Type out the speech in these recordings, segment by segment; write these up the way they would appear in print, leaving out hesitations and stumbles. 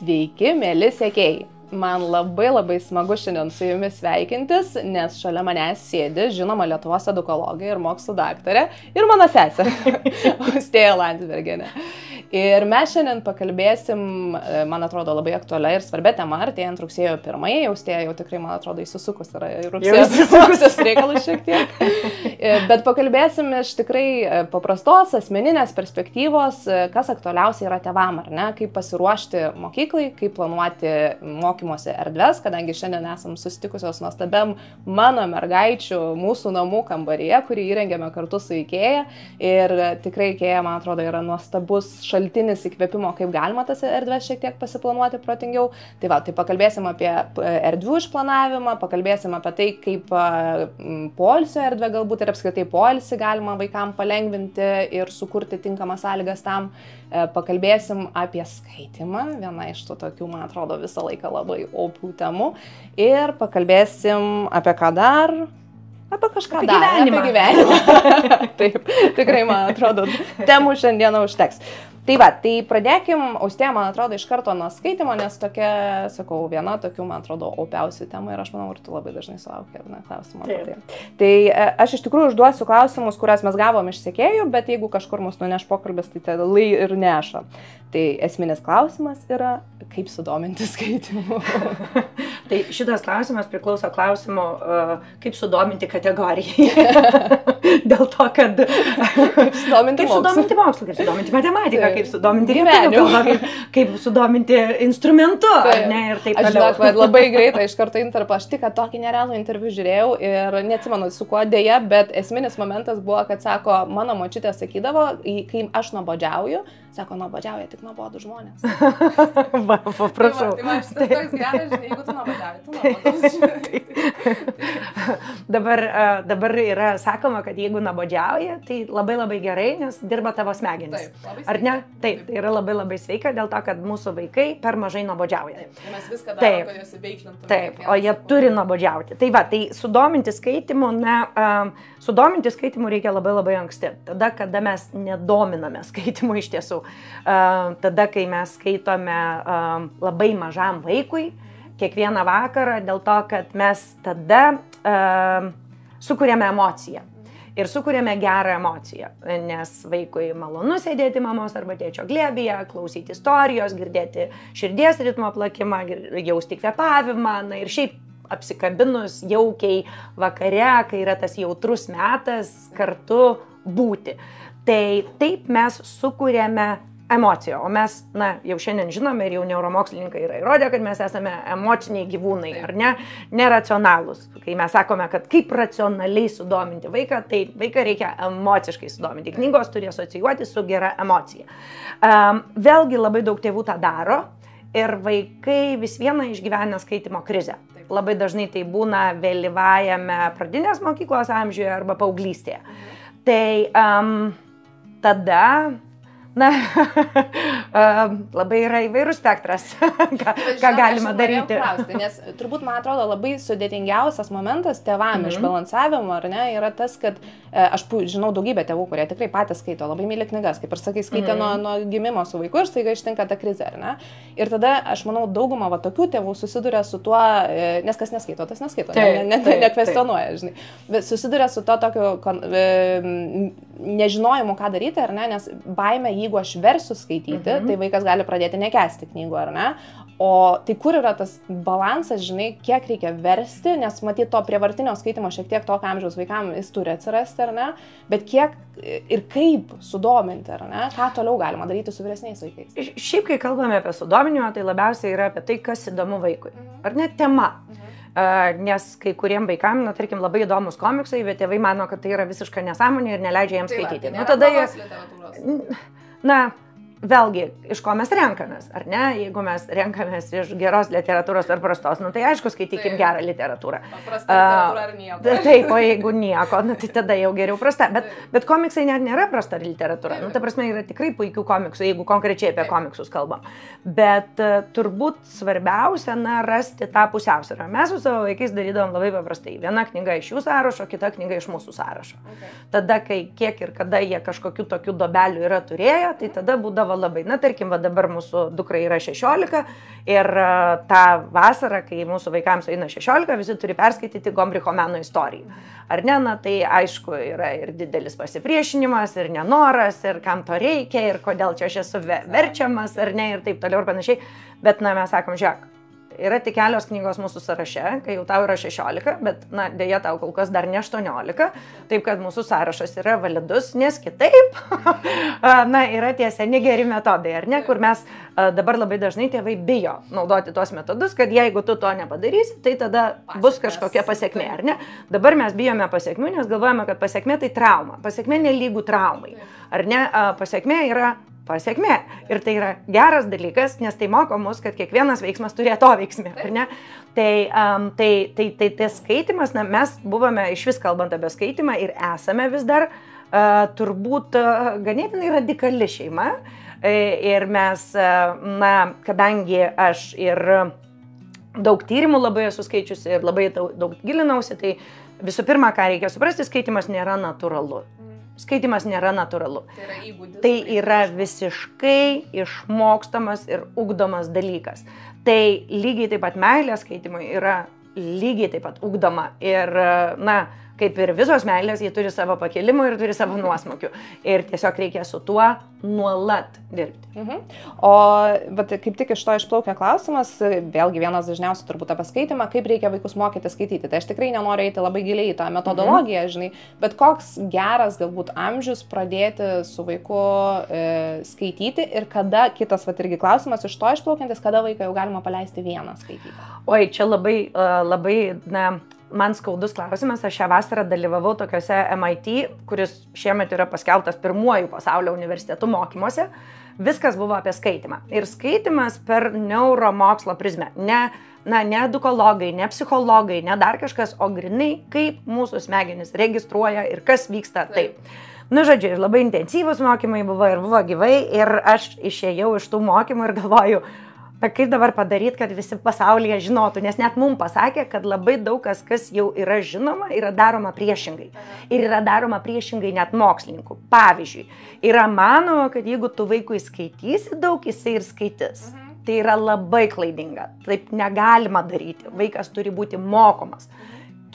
Sveiki, mėly sekėjai. Man labai smagu šiandien su jumis sveikintis, nes šalia manęs sėdi, žinoma, Lietuvos edukologė ir mokslų daktarė ir mano sesė, Austėja Landsbergienė. Ir mes šiandien pakalbėsim, man atrodo, labai aktualią ir svarbę temą, artėjant rugsėjo 1. Austėja jau tikrai, man atrodo, įsisukus yra rugsėjos reikalus šiek tiek. Bet pakalbėsim iš tikrai paprastos, asmeninės perspektyvos, kas aktualiausia yra tėvam, ar ne, kaip pasiruošti mokyklai, kaip planuoti mokymosi erdves, kadangi šiandien esam susitikusios nuostabiam mano mergaičių mūsų namų kambaryje, kurį įrengėme kartu su IKEA. Ir tikrai IKEA, man atrodo, yra nuostabus šaltinis įkvėpimo, kaip galima tas erdves šiek tiek pasiplanuoti protingiau. Tai pakalbėsim apie erdvių išplanavimą, pakalbėsim apie tai, kaip poilsio erdvę galbūt ir apskritai poilsį galima vaikams palengvinti ir sukurti tinkamas sąlygas tam. Pakalbėsim apie skaitymą, viena iš tų tokių, man atrodo, visą laiką labai opių temų. Ir pakalbėsim apie ką dar? Apie kažką dar, apie gyvenimą. Taip, tikrai, man atrodo, temų šiandieną užteks. Tai pradėkim, Austėja, man atrodo, iš karto nuo skaitimo, nes tokia, sakau, viena tokių, man atrodo, opiausių temų ir aš manau, ir tu labai dažnai sulauki, ar ne, klausimą apie tai. Tai aš iš tikrųjų užduosiu klausimus, kuriuos mes gavom iš sekėjų, bet jeigu kažkur mus nuneš pokalbis, tai tada ir neša. Tai esminis klausimas yra, kaip sudominti skaitimu. Tai šitas klausimas priklauso klausimo, kaip sudominti kategorijai. Dėl to, kad... Kaip sudominti mokslą, kaip sudominti matematiką, kaip sudominti gyvenimą, kaip sudominti instrumentu, ne, ir taip toliau. Aš žinok, labai greitai iš karto interpą, aš tik tokį nerealų interviu žiūrėjau ir neatsimenu su kuo dėja, bet esminis momentas buvo, kad sako, mano močiutė sakydavo, kai aš nuobodžiauju, sako, nuobodžiauja tik nuobodų žmonės. Va, paprašau. Tai va, šitas toks geras, žinai, jeigu tu nuobodžiauji, tu nuobodus. Dabar yra sakoma, kad jeigu nuobodžiauja, tai labai gerai, nes dirba tavo smegenys. Ar ne? Taip, tai yra labai sveika dėl to, kad mūsų vaikai per mažai nuobodžiauja. Taip, mes viską darom, kad juos įveiklintume. Taip, o jie turi nuobodžiauti. Tai va, tai sudominti skaitimu reikia labai anksti. Tada, kada mes nedominame skaitimu iš tiesų. Tada, kai mes skaitome labai mažam vaikui, kiekvieną vakarą, dėl to, kad mes tada sukuriame emociją. Ir sukuriame gerą emociją, nes vaikui malonu sėdėti mamos arba tėčio glėbyje, klausyti istorijos, girdėti širdies ritmo plakimą, jausti kvėpavimą, na ir šiaip apsikabinus jaukiai vakare, kai yra tas jautrus metas, kartu būti. Tai taip mes sukuriame emociją, o mes, na, jau šiandien žinome ir jau neuromokslininkai yra įrodę, kad mes esame emociniai gyvūnai, ar ne, neracionalūs. Kai mes sakome, kad kaip racionaliai sudominti vaiką, tai vaiką reikia emociškai sudominti. Knygos turi asocijuoti su gera emocija. Vėlgi labai daug tėvų tą daro ir vaikai vis viena išgyvena skaitimo krizę. Labai dažnai tai būna vėlyvajame pradinės mokyklos amžiuje arba paauglystėje. Tai tada, na, labai yra įvairus spektras, ką galima daryti. Nes turbūt, man atrodo, labai sudėtingiausias momentas tėvam išbalansavimo, ar ne, yra tas, kad aš žinau daugybę tėvų, kurie tikrai patys skaito, labai myli knygas, kaip ir sakai, skaitė nuo gimimo su vaiku ir staiga ištinka ta krizė, ar ne? Ir tada, aš manau, dauguma tokių tėvų susiduria su tuo, nes kas neskaito, tas neskaito, nekvestionuoja, žinai. Bet susiduria su to tokiu nežinojimu, ką daryti, ar ne, nes baime, jeigu aš versiu skaityti, tai vaikas gali pradėti nekęsti knygų, ar ne? O tai kur yra tas balansas, žinai, kiek reikia versti, nes matyt to prievartinio skaitimo šiek tiek tokio amžiaus vaikams jis turi atsirasti, ar ne? Bet kiek ir kaip sudominti, ar ne? Ką toliau galima daryti su vyresniais vaikais? Šiaip, kai kalbame apie sudominimą, tai labiausiai yra apie tai, kas įdomu vaikui. Ar ne tema? Nes kai kuriem vaikam, na, tarkim, labai įdomus komiksai, bet tėvai mano, kad tai yra visiška nesąmonė ir neleidžia jiems skaityti. Tai tada na, vėlgi, iš ko mes renkamės, ar ne? Jeigu mes renkamės iš geros literatūros ar prastos, nu, tai aišku, skaitykim gerą literatūrą. Prasta literatūra ar nieko. Taip, o jeigu nieko, nu, tai tada jau geriau prasta. Bet komiksai net nėra prasta literatūra. Nu, ta prasme, yra tikrai puikių komiksų, jeigu konkrečiai apie komiksus kalbam. Bet turbūt svarbiausia, na, rasti tą pusiausvyrą. Mes su savo vaikais darydavom labai paprastai. Viena knyga iš jų sąrašo, kita knyga iš mūsų sąrašo. Tada, kai kiek ir kada jie kažkokių tokių dobelių yra turėję, tai tada būdavo galvą labai. Na, tarkim, va dabar mūsų dukra yra 16 ir tą vasarą, kai mūsų vaikams eina 16, visi turi perskaityti Gombricho meno istoriją. Ar ne? Na, tai aišku, yra ir didelis pasipriešinimas, ir nenoras, ir kam to reikia, ir kodėl čia aš esu verčiamas, ar ne, ir taip toliau ir panašiai. Bet, na, mes sakom, žiūrėk. Yra tik kelios knygos mūsų sąraše, kai jau tau yra 16, bet, na, dėja tau kol kas dar ne 18, taip kad mūsų sąrašas yra validus, nes kitaip, na, yra tie seni geri metodai, ar ne, kur mes dabar labai dažnai tėvai bijo naudoti tuos metodus, kad jeigu tu to nepadarysi, tai tada bus kažkokia pasiekmė, ar ne? Dabar mes bijome pasiekmių, nes galvojame, kad pasiekmė tai trauma, pasiekmė nelygų traumai, ar ne, pasiekmė yra pasiekmė. Ir tai yra geras dalykas, nes tai moko mus, kad kiekvienas veiksmas turi atoveiksmį, ar ne? Tai skaitimas, na, mes buvome iš vis kalbant apie skaitimą ir esame vis dar turbūt ganėtinai radikali šeima. Ir mes, na, kadangi aš ir daug tyrimų labai esu skaičiusi ir labai daug gilinausi, tai visų pirma, ką reikia suprasti, skaitimas nėra natūralu. Skaitimas nėra natūralu. Tai yra įgūdis. Tai yra visiškai išmokstamas ir ugdomas dalykas. Tai lygiai taip pat meilė skaitimui yra lygiai taip pat ugdoma. Ir, na, kaip ir visos meilės, jie turi savo pakilimų ir turi savo nuosmukių. Ir tiesiog reikia su tuo nuolat dirbti. O kaip tik iš to išplaukia klausimas, vėlgi vienas dažniausiai turbūt apie skaitimą, kaip reikia vaikus mokyti skaityti. Tai aš tikrai nenoriu eiti labai giliai į tą metodologiją, žinai, bet koks geras galbūt amžius pradėti su vaiku skaityti ir kada, kitas irgi klausimas iš to išplaukiantis, kada vaiką jau galima paleisti vieną skaityti. Oi, čia labai, na, man skaudus klausimas, aš šią vasarą dalyvavau tokiuose MIT, kuris šiemet yra paskelbtas pirmuoju pasaulio universitetų mokymuose. Viskas buvo apie skaitimą. Ir skaitimas per neuromokslo prizmę. Ne edukologai, ne psichologai, ne dar kažkas, o grinai kaip mūsų smegenys registruoja ir kas vyksta taip. Nu, žodžiu, ir labai intensyvus mokymai buvo ir buvo gyvai ir aš išėjau iš tų mokymų ir galvoju, kaip dabar padaryti, kad visi pasaulyje žinotų, nes net mums pasakė, kad labai daug kas jau yra žinoma, yra daroma priešingai. Ir yra daroma priešingai net mokslininkų. Pavyzdžiui, yra manoma, kad jeigu tu vaikui skaitysi daug, jisai ir skaitys. Tai yra labai klaidinga. Taip negalima daryti. Vaikas turi būti mokomas.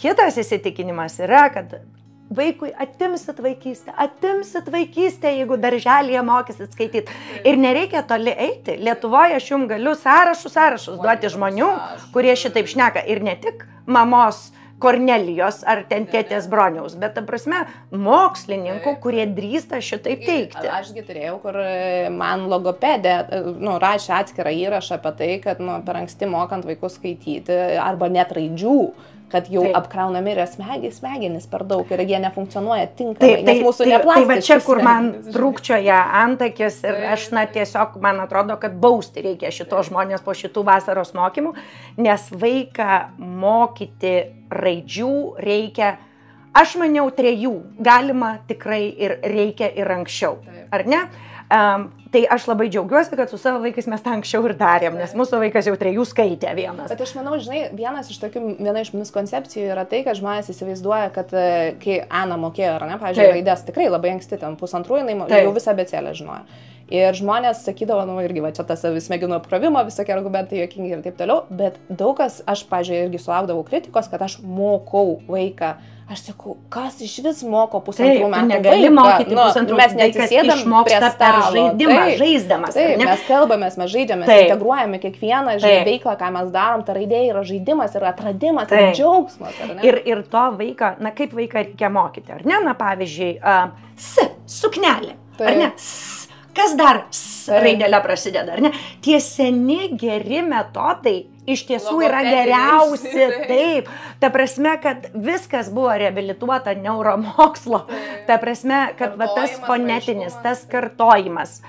Kitas įsitikinimas yra, kad vaikui atimsit vaikystę, jeigu darželyje mokysit skaityti. Ir nereikia toli eiti. Lietuvoje aš jums galiu sąrašus duoti žmonių, kurie šitaip šneka. Ir ne tik mamos Kornelijos ar ten tėtės Broniaus, bet, ta prasme, mokslininkų, kurie drįsta šitaip teikti. Ašgi turėjau, kur man logopedė, rašė atskirą įrašą apie tai, kad per anksti mokant vaikus skaityti arba net raidžių, kad jau apkraunami yra smegenys per daug ir jie nefunkcionuoja tinkamai, nes mūsų neplastiški. Tai va čia, kur man trūkčioja antakis ir aš, tiesiog, man atrodo, kad bausti reikia šito žmonės po šitų vasaros mokymų, nes vaiką mokyti raidžių reikia, aš maniau, 3, galima tikrai ir reikia ir anksčiau, ar ne? Tai aš labai džiaugiuosi, kad su savo vaikais mes tą anksčiau ir darėm, nes mūsų vaikas jau 3 skaitė vienas. Bet aš manau, žinai, viena iš miskoncepcijų yra tai, kad žmonės įsivaizduoja, kad kai Ana mokėjo, ar ne, pavyzdžiui, raidės tikrai labai anksti, ten 1,5, jinai jau visą abėcėlę žinojo. Ir žmonės sakydavo, irgi, va čia tas smegenų apkrovimo, visokie argumentai juokingi ir taip toliau, bet daug kas, aš, pavyzdžiui, irgi sulaukdavau kritikos, kad aš mokau vaiką. Aš sakau, kas iš vis moko 1,5 metų? Negali mokyti 1,5 metų. Mes neatsisėdam prie stalo. Žaidimą, žaisdamas. Taip, mes kalbamės, mes žaidžiame, mes integruojame kiekvieną veiklą, ką mes darom. Ta raidė yra žaidimas, yra atradimas, yra džiaugsmas. Ir to vaiką, kaip vaiką reikia mokyti, ar ne? Pavyzdžiui, suknelė, ar ne? Kas dar raidelė prasideda, ar ne? Tie seni geri metodai iš tiesų yra geriausi, taip. Ta prasme, kad viskas buvo reabilituota neuromokslo. Ta prasme, kad tas fonetinis, tas kartojimas,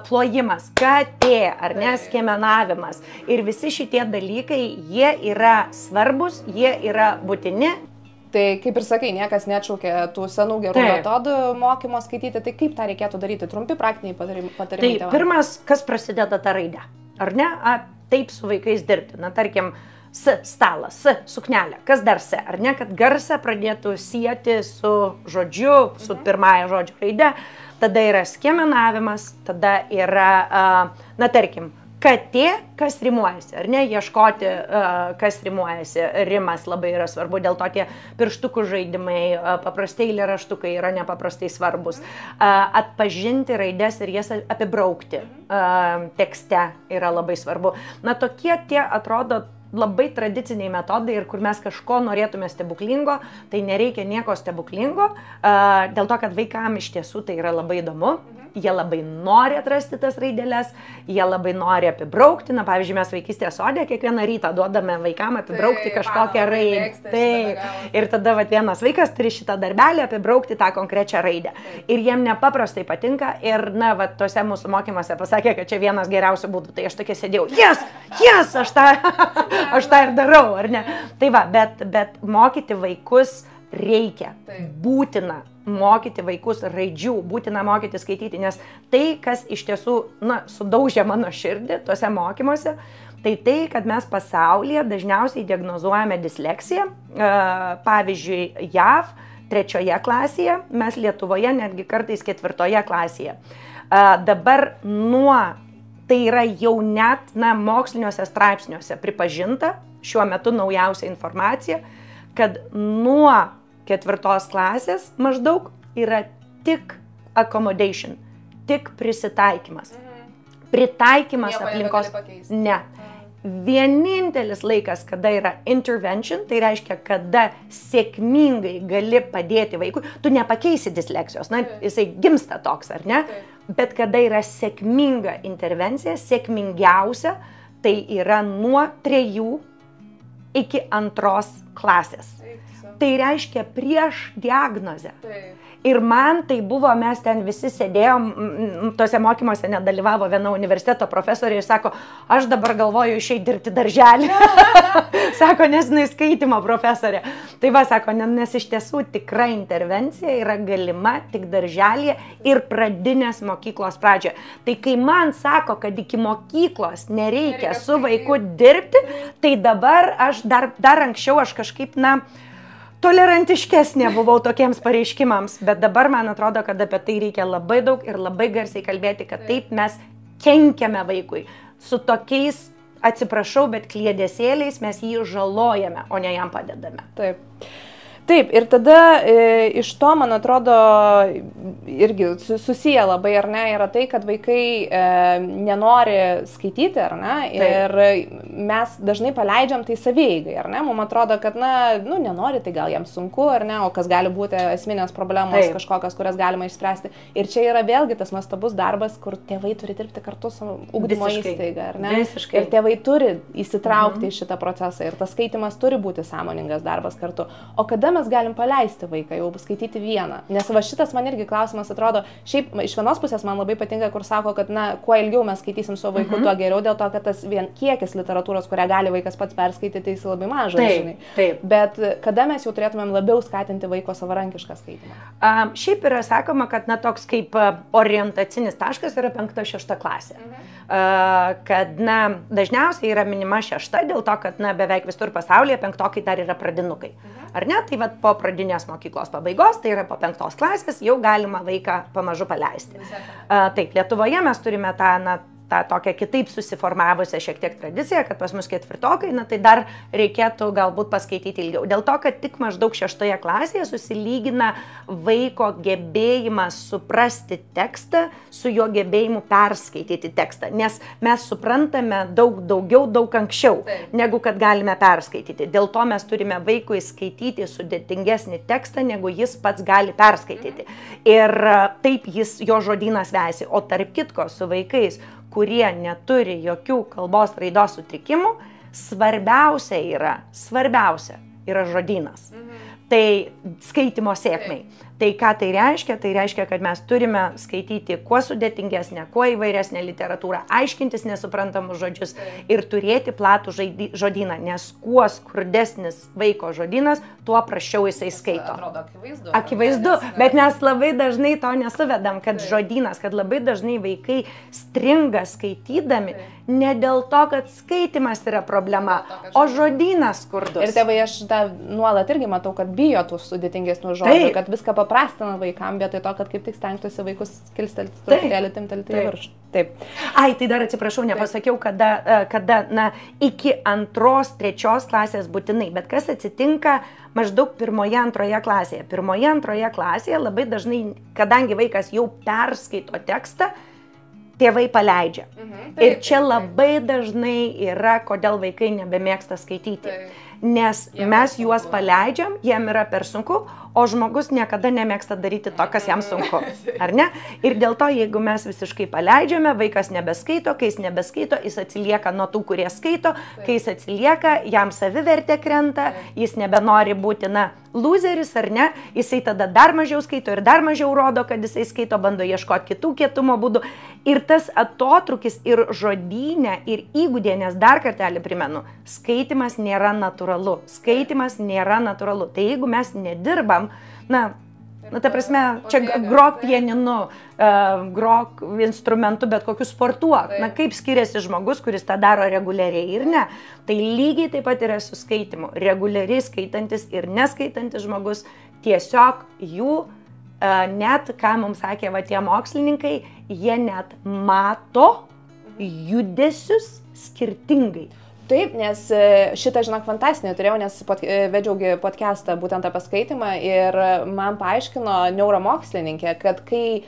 plojimas, katė, ar ne, skiemenavimas. Ir visi šitie dalykai, jie yra svarbus, jie yra būtini. Tai kaip ir sakai, niekas neatšaukia tų senų gerų metodų mokymo skaityti, tai kaip tą reikėtų daryti? Trumpi praktiniai patarimai. Tai pirmas, kas prasideda tą raidę, ar ne? Taip su vaikais dirbti. Na, tarkim, stalas, suknelė, kas dar S, ar ne, kad garsą pradėtų sieti su žodžiu, su pirmąja žodžio raide, tada yra skiemenavimas, tada yra, na tarkim, katė, kas rimuojasi, ar ne, ieškoti, kas rimuojasi, rimas labai yra svarbu, dėl to tie pirštukų žaidimai, paprastai eilėraštukai yra nepaprastai svarbus, atpažinti raides ir jas apibraukti tekste yra labai svarbu. Na tokie tie atrodo labai tradiciniai metodai ir kur mes kažko norėtume stebuklingo, tai nereikia nieko stebuklingo, dėl to, kad vaikam iš tiesų tai yra labai įdomu. Jie labai nori atrasti tas raideles, jie labai nori apibraukti. Na, pavyzdžiui, mes vaikystėje sode kiekvieną rytą duodame vaikam apibraukti kažkokią raidę. Taip. Ir tada vienas vaikas turi šitą darbelį apibraukti tą konkrečią raidę. Ir jiem nepaprastai patinka. Ir, na, tose mūsų mokymuose pasakė, kad čia vienas geriausių būdų. Tai aš tokia sėdėjau, yes, aš tą ir darau, ar ne? Tai va, bet mokyti vaikus reikia, būtina mokyti vaikus raidžių, būtina mokyti skaityti, nes tai, kas iš tiesų, na, sudaužė mano širdį tuose mokymuose, tai, kad mes pasaulyje dažniausiai diagnozuojame disleksiją, pavyzdžiui, JAV 3 klasėje, mes Lietuvoje netgi kartais 4 klasėje. Dabar tai yra jau net, na, moksliniuose straipsniuose pripažinta, šiuo metu naujausia informacija, kad nuo 4 klasės maždaug yra tik accommodation, tik prisitaikymas. Pritaikymas aplinkos. Ne. Vienintelis laikas, kada yra intervention, tai reiškia, kada sėkmingai gali padėti vaikui. Tu nepakeisi disleksijos, na, jisai gimsta toks, ar ne? Bet kada yra sėkminga intervencija, sėkmingiausia, tai yra nuo 3 iki 2 klasės. Tai reiškia prieš diagnozę. Ir man tai buvo, mes ten visi sėdėjom, tose mokymuose nedalyvavo viena universiteto profesorė ir sako, aš dabar galvoju išeiti dirbti darželį. Sako, nes jinai skaitymo profesorė. Tai va, sako, nes iš tiesų tikra intervencija yra galima tik darželėje ir pradinės mokyklos pradžioje. Tai kai man sako, kad iki mokyklos nereikia su vaiku dirbti, tai dabar aš dar anksčiau aš kažkaip, na, tolerantiškesnė buvau tokiems pareiškimams, bet dabar man atrodo, kad apie tai reikia labai daug ir labai garsiai kalbėti, kad taip mes kenkiame vaikui. Su tokiais, atsiprašau, bet kliedesėliais mes jį žalojame, o ne jam padedame. Taip, ir tada iš to, man atrodo, irgi susiję labai, ar ne, yra tai, kad vaikai nenori skaityti, ar ne, ir mes dažnai paleidžiam tai savieigai, ar ne, mums atrodo, kad, na, nenori, tai gal jiems sunku, ar ne, o kas gali būti esminės problemos kažkokios, kurias galima išspręsti. Ir čia yra vėlgi tas nuostabus darbas, kur tėvai turi dirbti kartu su ugdymo įstaiga, ar ne? Ir tėvai turi įsitraukti į šitą procesą ir tas skaitimas turi būti sąmoningas darbas kartu. O kada mes galim paleisti vaiką, jau skaityti vieną. Nes va šitas man irgi klausimas atrodo, šiaip iš vienos pusės man labai patinka, kur sako, kad, na, kuo ilgiau mes skaitysim su vaiku, tuo geriau, dėl to, kad tas vien kiekis literatūros, kurią gali vaikas pats perskaityti, tai jis labai mažas, žinai. Bet kada mes jau turėtumėm labiau skatinti vaiko savarankišką skaitimą? Šiaip yra sakoma, kad, na, toks kaip orientacinis taškas yra 5-6 klasė. Kad, na, dažniausiai yra minima 6, dėl to, kad, na, beveik visur pasaulyje 5-okai dar yra pradinukai. Ar ne? Tai po pradinės mokyklos pabaigos, tai yra po 5 klasės, jau galima vaiką pamažu paleisti. Taip, Lietuvoje mes turime tą tokią kitaip susiformavusią šiek tiek tradiciją, kad pas mus 4-okai, na tai dar reikėtų galbūt paskaityti ilgiau. Dėl to, kad tik maždaug 6 klasėje susilygina vaiko gebėjimas suprasti tekstą su jo gebėjimu perskaityti tekstą, nes mes suprantame daug daugiau, daug anksčiau, negu kad galime perskaityti. Dėl to mes turime vaikui skaityti sudėtingesnį tekstą, negu jis pats gali perskaityti. Ir taip jo žodynas vejasi, o tarp kitko su vaikais, kurie neturi jokių kalbos raidos sutrikimų, svarbiausia yra žodynas. Tai skaitimo sėkmei. Tai ką tai reiškia? Tai reiškia, kad mes turime skaityti kuo sudėtingesnę, kuo įvairesnę literatūrą, aiškintis nesuprantamus žodžius ir turėti platų žodyną, nes kuo skurdesnis vaiko žodynas, tuo prašiau jisai skaito. Atrodo akivaizdu. Akivaizdu, bet mes labai dažnai to nesuvedam, kad žodynas, kad labai dažnai vaikai stringa skaitydami, ne dėl to, kad skaitimas yra problema, o žodynas skurdus. Ir tėvai, aš nuolat irgi matau, kad bijo tų sudėtingesnių žodžių, kad viską paprastina vaikam, vietoj to, kad kaip tik stengtųsi vaikus kilstelti truputėlį, timtelti į viršų. Taip. Ai, tai dar atsiprašau, nepasakiau, kada iki 2-3 klasės būtinai, bet kas atsitinka maždaug 1-2 klasėje. 1-2 klasėje labai dažnai, kadangi vaikas jau perskaito tekstą, tėvai paleidžia. Ir čia labai dažnai yra, kodėl vaikai nebemėgsta skaityti. Nes mes juos paleidžiam, jiem yra per sunku, o žmogus niekada nemėgsta daryti to, kas jam sunku. Ar ne? Ir dėl to, jeigu mes visiškai paleidžiame, vaikas nebeskaito, kai jis nebeskaito, jis atsilieka nuo tų, kurie skaito, kai jis atsilieka, jam savivertė krenta, jis nebenori būti, loseris ar ne, jisai tada dar mažiau skaito ir dar mažiau rodo, kad jisai skaito, bando ieškoti kitų kietumo būdų. Ir tas atotrukis ir žodynė, ir įgūdė, nes dar kartelį primenu, skaitimas nėra natūralu. Skaitimas nėra natūralu. Tai jeigu mes nedirbam, ta prasme, čia grok pianinu, grok instrumentu, bet kokiu sportuok. Kaip skiriasi žmogus, kuris tą daro reguliariai ir ne. Tai lygiai taip pat yra su skaitimu. Reguliariai skaitantis ir neskaitantis žmogus, tiesiog jų, net, ką mums sakė tie mokslininkai, jie net mato judesius skirtingai. Taip, nes šitą, žinok, fantastinį turėjau, nes vedžiaugi podcastą būtent apie skaitimą ir man paaiškino neuromokslininkė, kad kai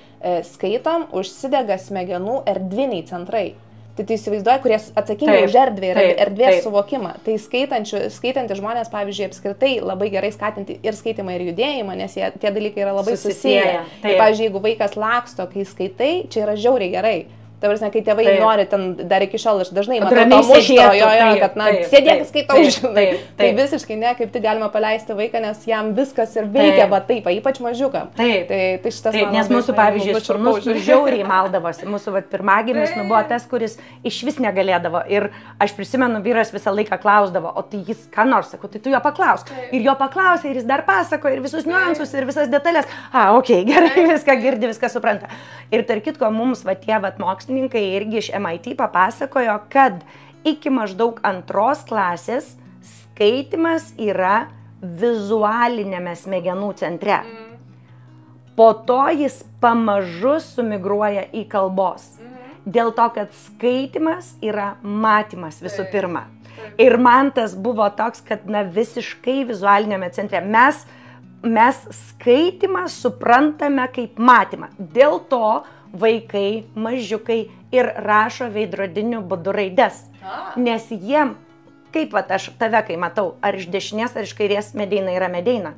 skaitom, užsidega smegenų erdviniai centrai. Tai įsivaizduoja, kurie atsakingi už erdvę ir erdvės suvokimą. Tai skaitantys žmonės, pavyzdžiui, apskritai labai gerai skatinti ir skaitimą, ir judėjimą, nes tie dalykai yra labai susiję. Tai, pavyzdžiui, jeigu vaikas laksto, kai skaitai, čia yra žiauriai gerai. Ta prasme, kai tėvai nori, ten dar iki šiol aš dažnai matau to muštro, kad sėdėk, skaitau, žinai. Tai visiškai ne, kaip tik galima paleisti vaiką, nes jam viskas ir veikia, va taip, ypač mažiukam. Tai šitas man. Nes mūsų, pavyzdžiui, sūnus žiauriai maldavosi. Mūsų pirmagimis buvo tas, kuris iš vis negalėdavo. Ir aš prisimenu, vyras visą laiką klausdavo, o tai jis ką nors, sako, tai tu jo paklaus. Ir jo paklausė, ir jis dar pasako, ir visus niuansus, ir visas detalės. Okei, gerai, viską girdi, viską supranta. Ir tarp kitko, mums tie mokslininkai irgi iš MIT papasakojo, kad iki maždaug 2 klasės skaitimas yra vizualinėme smegenų centre. Po to jis pamažu sumigruoja į kalbos. Dėl to, kad skaitimas yra matymas visų pirma. Ir man tas buvo toks, kad visiškai vizualinėme centre. Mes skaitimą suprantame kaip matymą. Dėl to vaikai, mažiukai ir rašo veidrodiniu būdu raides. Nes jiem, kaip aš tave, kai matau, ar iš dešinės, ar iš kairės medeina yra medeina.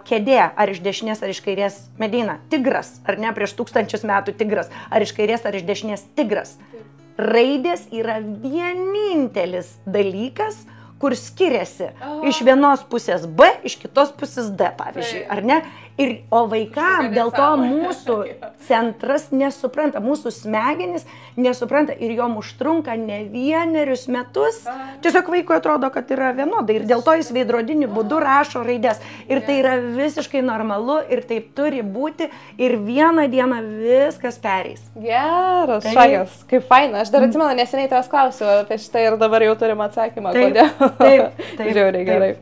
Kėdė, ar iš dešinės, ar iš kairės medeina. Tigras, ar ne, prieš 1000 metų tigras. Ar iš kairės, ar iš dešinės tigras. Raidės yra vienintelis dalykas, kur skiriasi iš vienos pusės B, iš kitos pusės D, pavyzdžiui, ar ne? O vaikam dėl to mūsų centras nesupranta, mūsų smegenys nesupranta ir jom užtrunka ne 1 metus. Tiesiog vaikui atrodo, kad yra vienodai ir dėl to jis veidrodiniu būdu rašo raides. Ir tai yra visiškai normalu ir taip turi būti ir vieną dieną viskas pereis. Geras, šakas, kaip faina. Aš dar atsimenu, neseniai tavęs klausiu apie šitą ir dabar jau turim atsakymą, kodėl. Taip. Žiauriai gerai.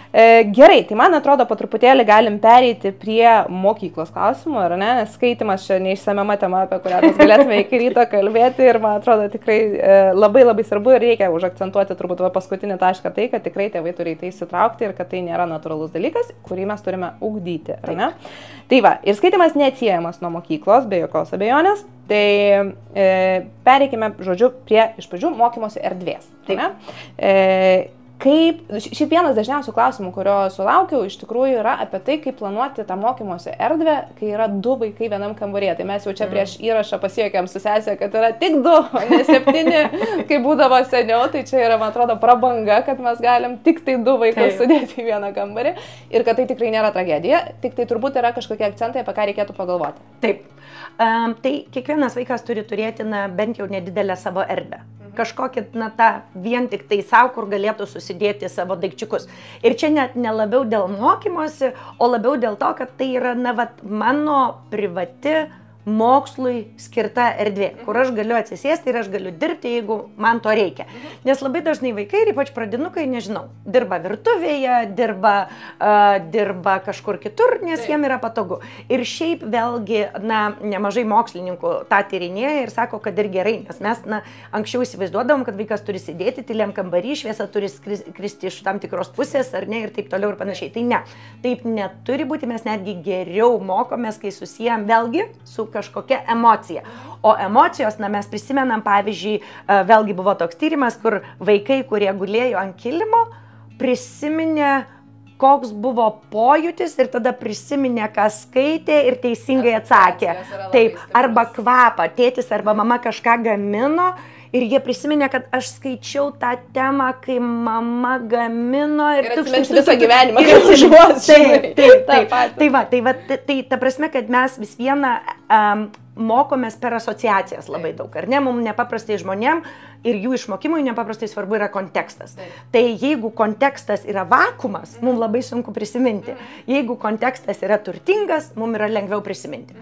Gerai, tai man atrodo, po truputėlį galim pereiti prie mokyklos klausimų, ar ne? Nes skaitimas čia neišsamiama tema, apie kurią mes galėtume iki ryto kalbėti ir man atrodo tikrai labai labai svarbu ir reikia užakcentuoti turbūt paskutinį tašką tai, kad tikrai tėvai turi į tai įsitraukti ir kad tai nėra natūralus dalykas, kurį mes turime ugdyti, ar ne? Tai va, ir skaitimas neatsiejamas nuo mokyklos, be jokios abejonės, tai pereikime, žodžiu, prie iš pradžių mokymosi erdvės. Šiaip vienas dažniausių klausimų, kurio sulaukiau, iš tikrųjų yra apie tai, kaip planuoti tą mokymosi erdvę, kai yra 2 vaikai vienam kambaryje. Tai mes jau čia prieš įrašą pasiekėm su sesė, kad yra tik 2, o ne 7, kai būdavo seniau. Tai čia yra, man atrodo, prabanga, kad mes galim tik tai 2 vaikus sudėti į vieną kambarį. Ir kad tai tikrai nėra tragedija, tik tai turbūt yra kažkokie akcentai, apie ką reikėtų pagalvoti. Taip. Tai kiekvienas vaikas turi turėti bent jau nedidelę savo erdvę. Kažkokį, tą vien tik tai savo, kur galėtų susidėti savo daikčiukus. Ir čia net nelabiau dėl mokymosi, o labiau dėl to, kad tai yra, mano privati mokslui skirta erdvė, kur aš galiu atsisėsti ir aš galiu dirbti, jeigu man to reikia. Nes labai dažnai vaikai, ir ypač pradinukai, nežinau, dirba virtuvėje, dirba kažkur kitur, nes jiem yra patogu. Ir šiaip vėlgi, nemažai mokslininkų tą tyrinėja ir sako, kad ir gerai, nes mes, anksčiau įsivaizduodavom, kad vaikas turi sėdėti tyliam kambarį, šviesa turi kristi iš tam tikros pusės, ar ne, ir taip toliau ir panašiai. Tai ne, taip neturi būti, mes netgi geriau mokomės, kai susijam vėlgi su kažkokia emocija. O emocijos, mes prisimenam, pavyzdžiui, vėlgi buvo toks tyrimas, kur vaikai, kurie gulėjo ant kilimo, prisiminė, koks buvo pojūtis ir tada prisiminė, ką skaitė ir teisingai atsakė. Taip, arba kvapą, tėtis arba mama kažką gamino. Ir jie prisiminė, kad aš skaičiau tą temą, kai mama gamino ir atsimins visą gyvenimą, kaip užuos. Tai ta prasme, kad mes vis vieną mokomės per asociacijas labai daug, ar ne? Mums nepaprastai žmonėm ir jų išmokimui nepaprastai svarbu yra kontekstas. Tai jeigu kontekstas yra vakumas, mums labai sunku prisiminti. Jeigu kontekstas yra turtingas, mums yra lengviau prisiminti.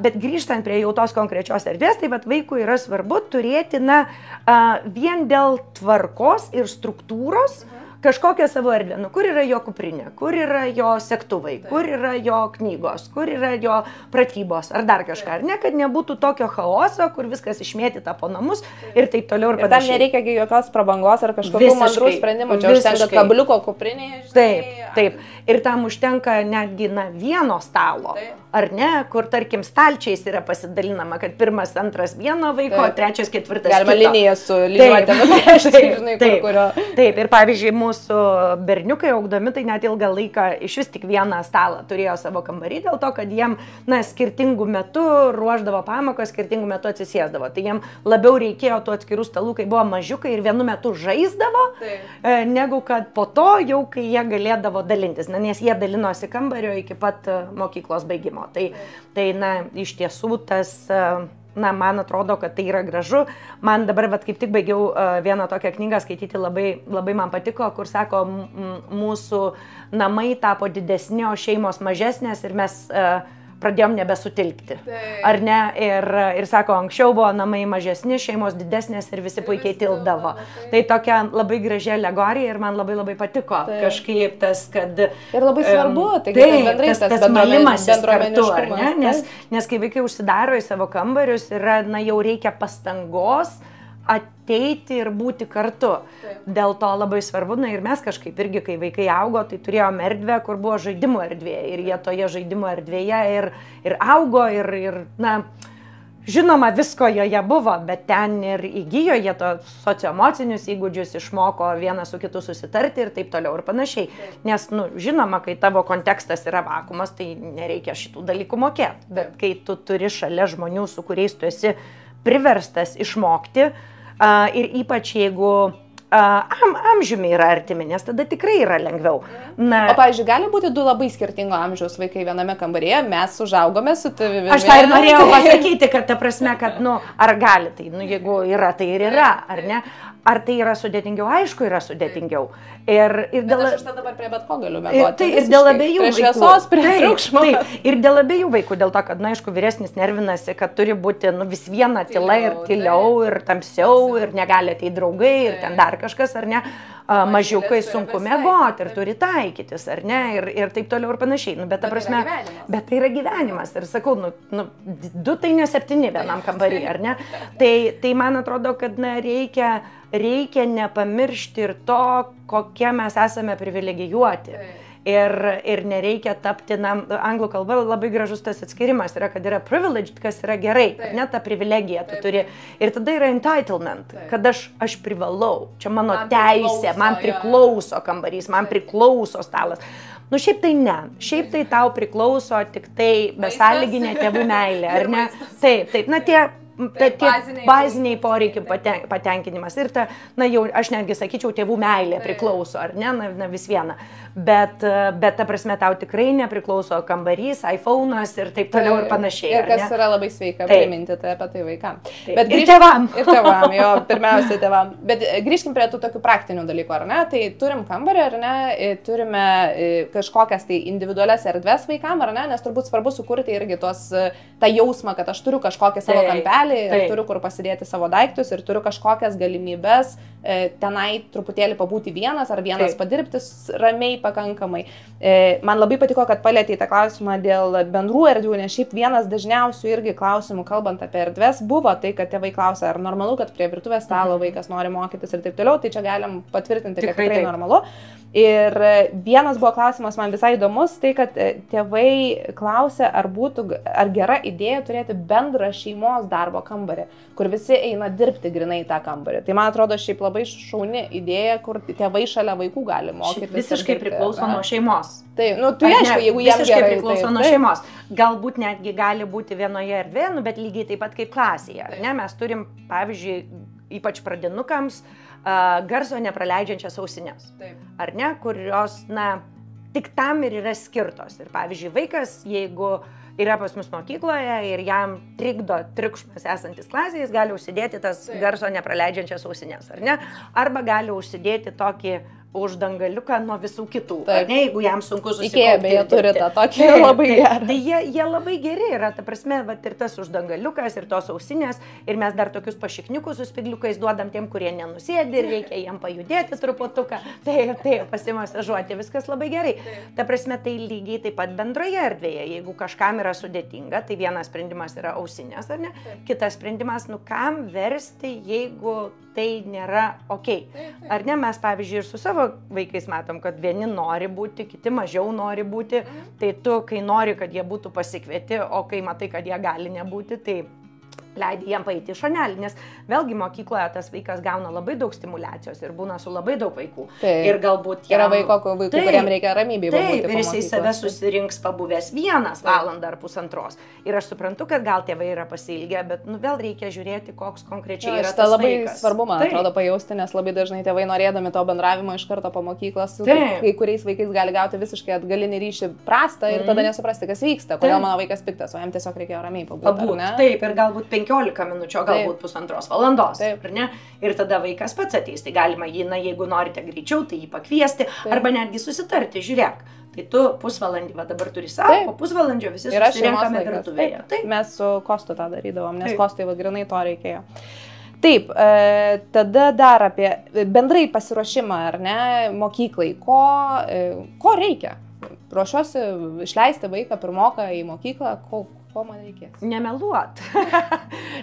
Bet grįžtant prie jau tos konkrečios erdvės, tai vaikui yra svarbu turėti vien dėl tvarkos ir struktūros kažkokią savo erdvę. Kur yra jo kuprinė, kur yra jo sektuvai, kur yra jo knygos, kur yra jo pratybos ar dar kažką. Ar ne, kad nebūtų tokio chaoso, kur viskas išmėtyta po namus ir taip toliau ir panašiai. Tam nereikia jokios prabangos ar kažkokių mandrų sprendimų. Čia užtenka kabliuko kuprinėje. Taip. Ir tam užtenka netgi vieno stalo. Ar ne, kur, tarkim, stalčiais yra pasidalinama, kad 1, 2 vieno vaiko, 3, 4 kito. Galima liniją su liniuotė nubrėžti, žinai, kurio. Taip, ir pavyzdžiui, mūsų berniukai augdami, tai net ilgą laiką iš vis tik vieną stalą turėjo savo kambarį, dėl to, kad jiem, skirtingų metų ruoždavo pamokas, skirtingų metų atsisėsdavo. Tai jiem labiau reikėjo tų atskirų stalų, kai buvo mažiukai ir vienu metu žaisdavo, negu kad po to jau, kai jie galėdavo dalintis, nes jie dalinosi kambario iki pat mokyklos baigimo. Tai iš tiesų tas, man atrodo, kad tai yra gražu. Man dabar, kaip tik baigiau vieną tokią knygą skaityti, labai man patiko, kur sako, mūsų namai tapo didesni, o šeimos mažesnės ir mes pradėjom nebesutilpti. Ar ne? Ir sako, anksčiau buvo namai mažesni, šeimos didesnės ir visi puikiai tilpdavo. Tai tokia labai graži alegorija ir man labai patiko kažkaip tas, kad... Ir labai svarbu, bendrai tas malimasis kartu, ar ne? Nes kai vaikai užsidaro į savo kambarius, jau reikia pastangos ateiti ir būti kartu. Dėl to labai svarbu, ir mes kažkaip irgi, kai vaikai augo, tai turėjome erdvę, kur buvo žaidimų erdvė. Ir jie toje žaidimų erdvėje ir augo, ir žinoma, visko joje buvo, bet ten ir įgijo jie to socioemocinius įgūdžius, išmoko vieną su kitu susitarti ir taip toliau ir panašiai. Nes, žinoma, kai tavo kontekstas yra vakumas, tai nereikia šitų dalykų mokėti. Bet kai tu turi šalia žmonių, su kuriais tu esi priverstas išmokti, ir ypač jeigu amžiumi yra artimi, nes tada tikrai yra lengviau. O, pavyzdžiui, gali būti 2 labai skirtingo amžiaus vaikai viename kambaryje, mes užaugome su tavimi. Aš tai ir norėjau pasakyti, kad ta prasme, kad, ar gali tai, jeigu yra, tai ir yra, ar ne? Ar tai yra sudėtingiau? Aišku, yra sudėtingiau. Bet aš dabar prie bet ko galiu mėgoti. Ir dėl abiejų vaikų. Prie šviesos, prie triukšmo. Ir dėl abiejų vaikų, dėl to, kad, aišku, vyresnis nervinasi, kad turi būti vis viena tyla ir tyliau, ir tamsiau, ir negali ateiti draugai, ir ten dar kažkas, ar ne? Mažiukai sunku mėgoti ir turi taikytis, ar ne? Ir taip toliau ir panašiai. Bet tai yra gyvenimas. Ir sakau, 2 tai ne 7 vienam kambarį, ar ne? Tai man atrodo, kad reikia nepamiršti ir to, kokie mes esame privilegijuoti. ir nereikia tapti, anglų kalba labai gražus tas atskirimas yra, kad yra privileged, kas yra gerai, ne ta privilegija tu turi. Ir tada yra entitlement, kad aš privalau, čia mano teisė, man priklauso kambarys, man priklauso stalas. Nu, šiaip tai ne. Šiaip tai tau priklauso tik tai besąlyginė tėvų meilė, ar ne? Taip. Na, tie baziniai poreikiai patenkinimas. Ir jau aš netgi sakyčiau, tėvų meilė priklauso, ar ne? Na, vis viena. Bet ta prasme, tau tikrai nepriklauso kambarys, iPhone'as ir taip toliau ir panašiai. Ir kas yra labai sveika priminti tai apie tai vaikams. Ir tėvam. Ir tėvam, jo, pirmiausia tėvam. Bet grįžkim prie tų tokių praktinių dalykų, ar ne? Tai turim kambarį, ar ne? Turime kažkokias tai individualias erdves vaikam, ar ne? Nes turbūt svarbu sukurti irgi tą jausmą, kad aš turiu kažkokią savo kampelį, turiu kur pasidėti savo daiktus ir turiu kažkokias galimybės tenai truputėlį pabūti vienas ar vienas padirbti ramiai pakankamai. Man labai patiko, kad palėtė tą klausimą dėl bendrų erdvių, nes šiaip vienas dažniausių irgi klausimų, kalbant apie erdves, buvo tai, kad tėvai klausia, ar normalu, kad prie virtuvės stalo vaikas nori mokytis ir taip toliau, tai čia galim patvirtinti, kad tikrai normalu. Ir vienas buvo klausimas man visai įdomus, tai kad tėvai klausia, ar gera idėja turėti bendrą šeimos darbo kambarį, kur visi eina dirbti grinai tą kambarį. Tai man atrodo šiaip labai šauni idėja, kur tėvai šalia vaikų gali mokytis. Visiškai priklauso nuo šeimos. Tai, nu, tu aišku, jeigu jiems visiškai priklauso nuo šeimos. Galbūt netgi gali būti vienoje erdvėje, bet lygiai taip pat kaip klasėje. Ne? Mes turim, pavyzdžiui, ypač pradinukams, garso nepraleidžiančias ausinės. Ar ne? Kurios, tik tam ir yra skirtos. Ir pavyzdžiui, vaikas, jeigu yra pas mus mokykloje ir jam trikdo triukšmas esantis klasėje, jis gali užsidėti tas garso nepraleidžiančias ausinės, ar ne? Arba gali užsidėti tokį uždangaliuką nuo visų kitų, ar ne, jeigu jam sunku susikaupti. Ikea beje turi tą tokį labai gerą. Tai jie labai geri yra, ta prasme, ir tas uždangaliukas, ir tos ausinės, ir mes dar tokius pašikniukus su spigliukais duodam tiem, kurie nenusėdi ir reikia jiem pajudėti truputuką, tai pasimasažuoti, viskas labai gerai. Ta prasme, tai lygiai taip pat bendroje erdvėje, jeigu kažkam yra sudėtinga, tai vienas sprendimas yra ausinės, ar ne? Kitas sprendimas, kam versti, jeigu tai nėra okei. Ar ne, mes pavyzdžiui ir su savo vaikais matom, kad vieni nori būti, kiti mažiau nori būti, tai tu, kai nori, kad jie būtų pasikvieti, o kai matai, kad jie gali nebūti, tai leidi jiem paeiti į šonelį, nes vėlgi mokykloje tas vaikas gauna labai daug stimulacijos ir būna su labai daug vaikų. Ir galbūt yra vaikų, kuriem reikia ramybėj pabūti. Taip, ir jisai save susirinks pabuvęs 1 valandą ar 1,5. Ir aš suprantu, kad gal tėvai yra pasiilgę, bet vėl reikia žiūrėti, koks konkrečiai yra tas vaikas. Labai svarbu, man atrodo, pajausti, nes labai dažnai tėvai norėdami to bendravimo iš karto po mokyklos, kai kuriais vaikais gali gauti visiškai atgalinį ryšį prastą ir tada nesuprasti, kas vyksta, kodėl mano vaikas piktas, o jam tiesiog reikėjo ramiai pabūti. Taip, ir galbūt 15 minučių, galbūt 1,5 valandos, ar ne? Ir tada vaikas pats ateis, tai galima jį, jeigu norite greičiau, tai jį pakviesti, arba netgi susitarti, žiūrėk, tai tu pusvalandį, dabar turi savo, po pusvalandžio visi susirenkame virtuvėje. Mes su Kostu tą darydavom, nes Kostui grinai to reikėjo. Taip, tada dar apie bendrai pasiruošimą, ar ne, mokyklai, ko reikia? Ruošiuosi išleisti vaiką pirmoką į mokyklą, ko man reikės? Nemeluot.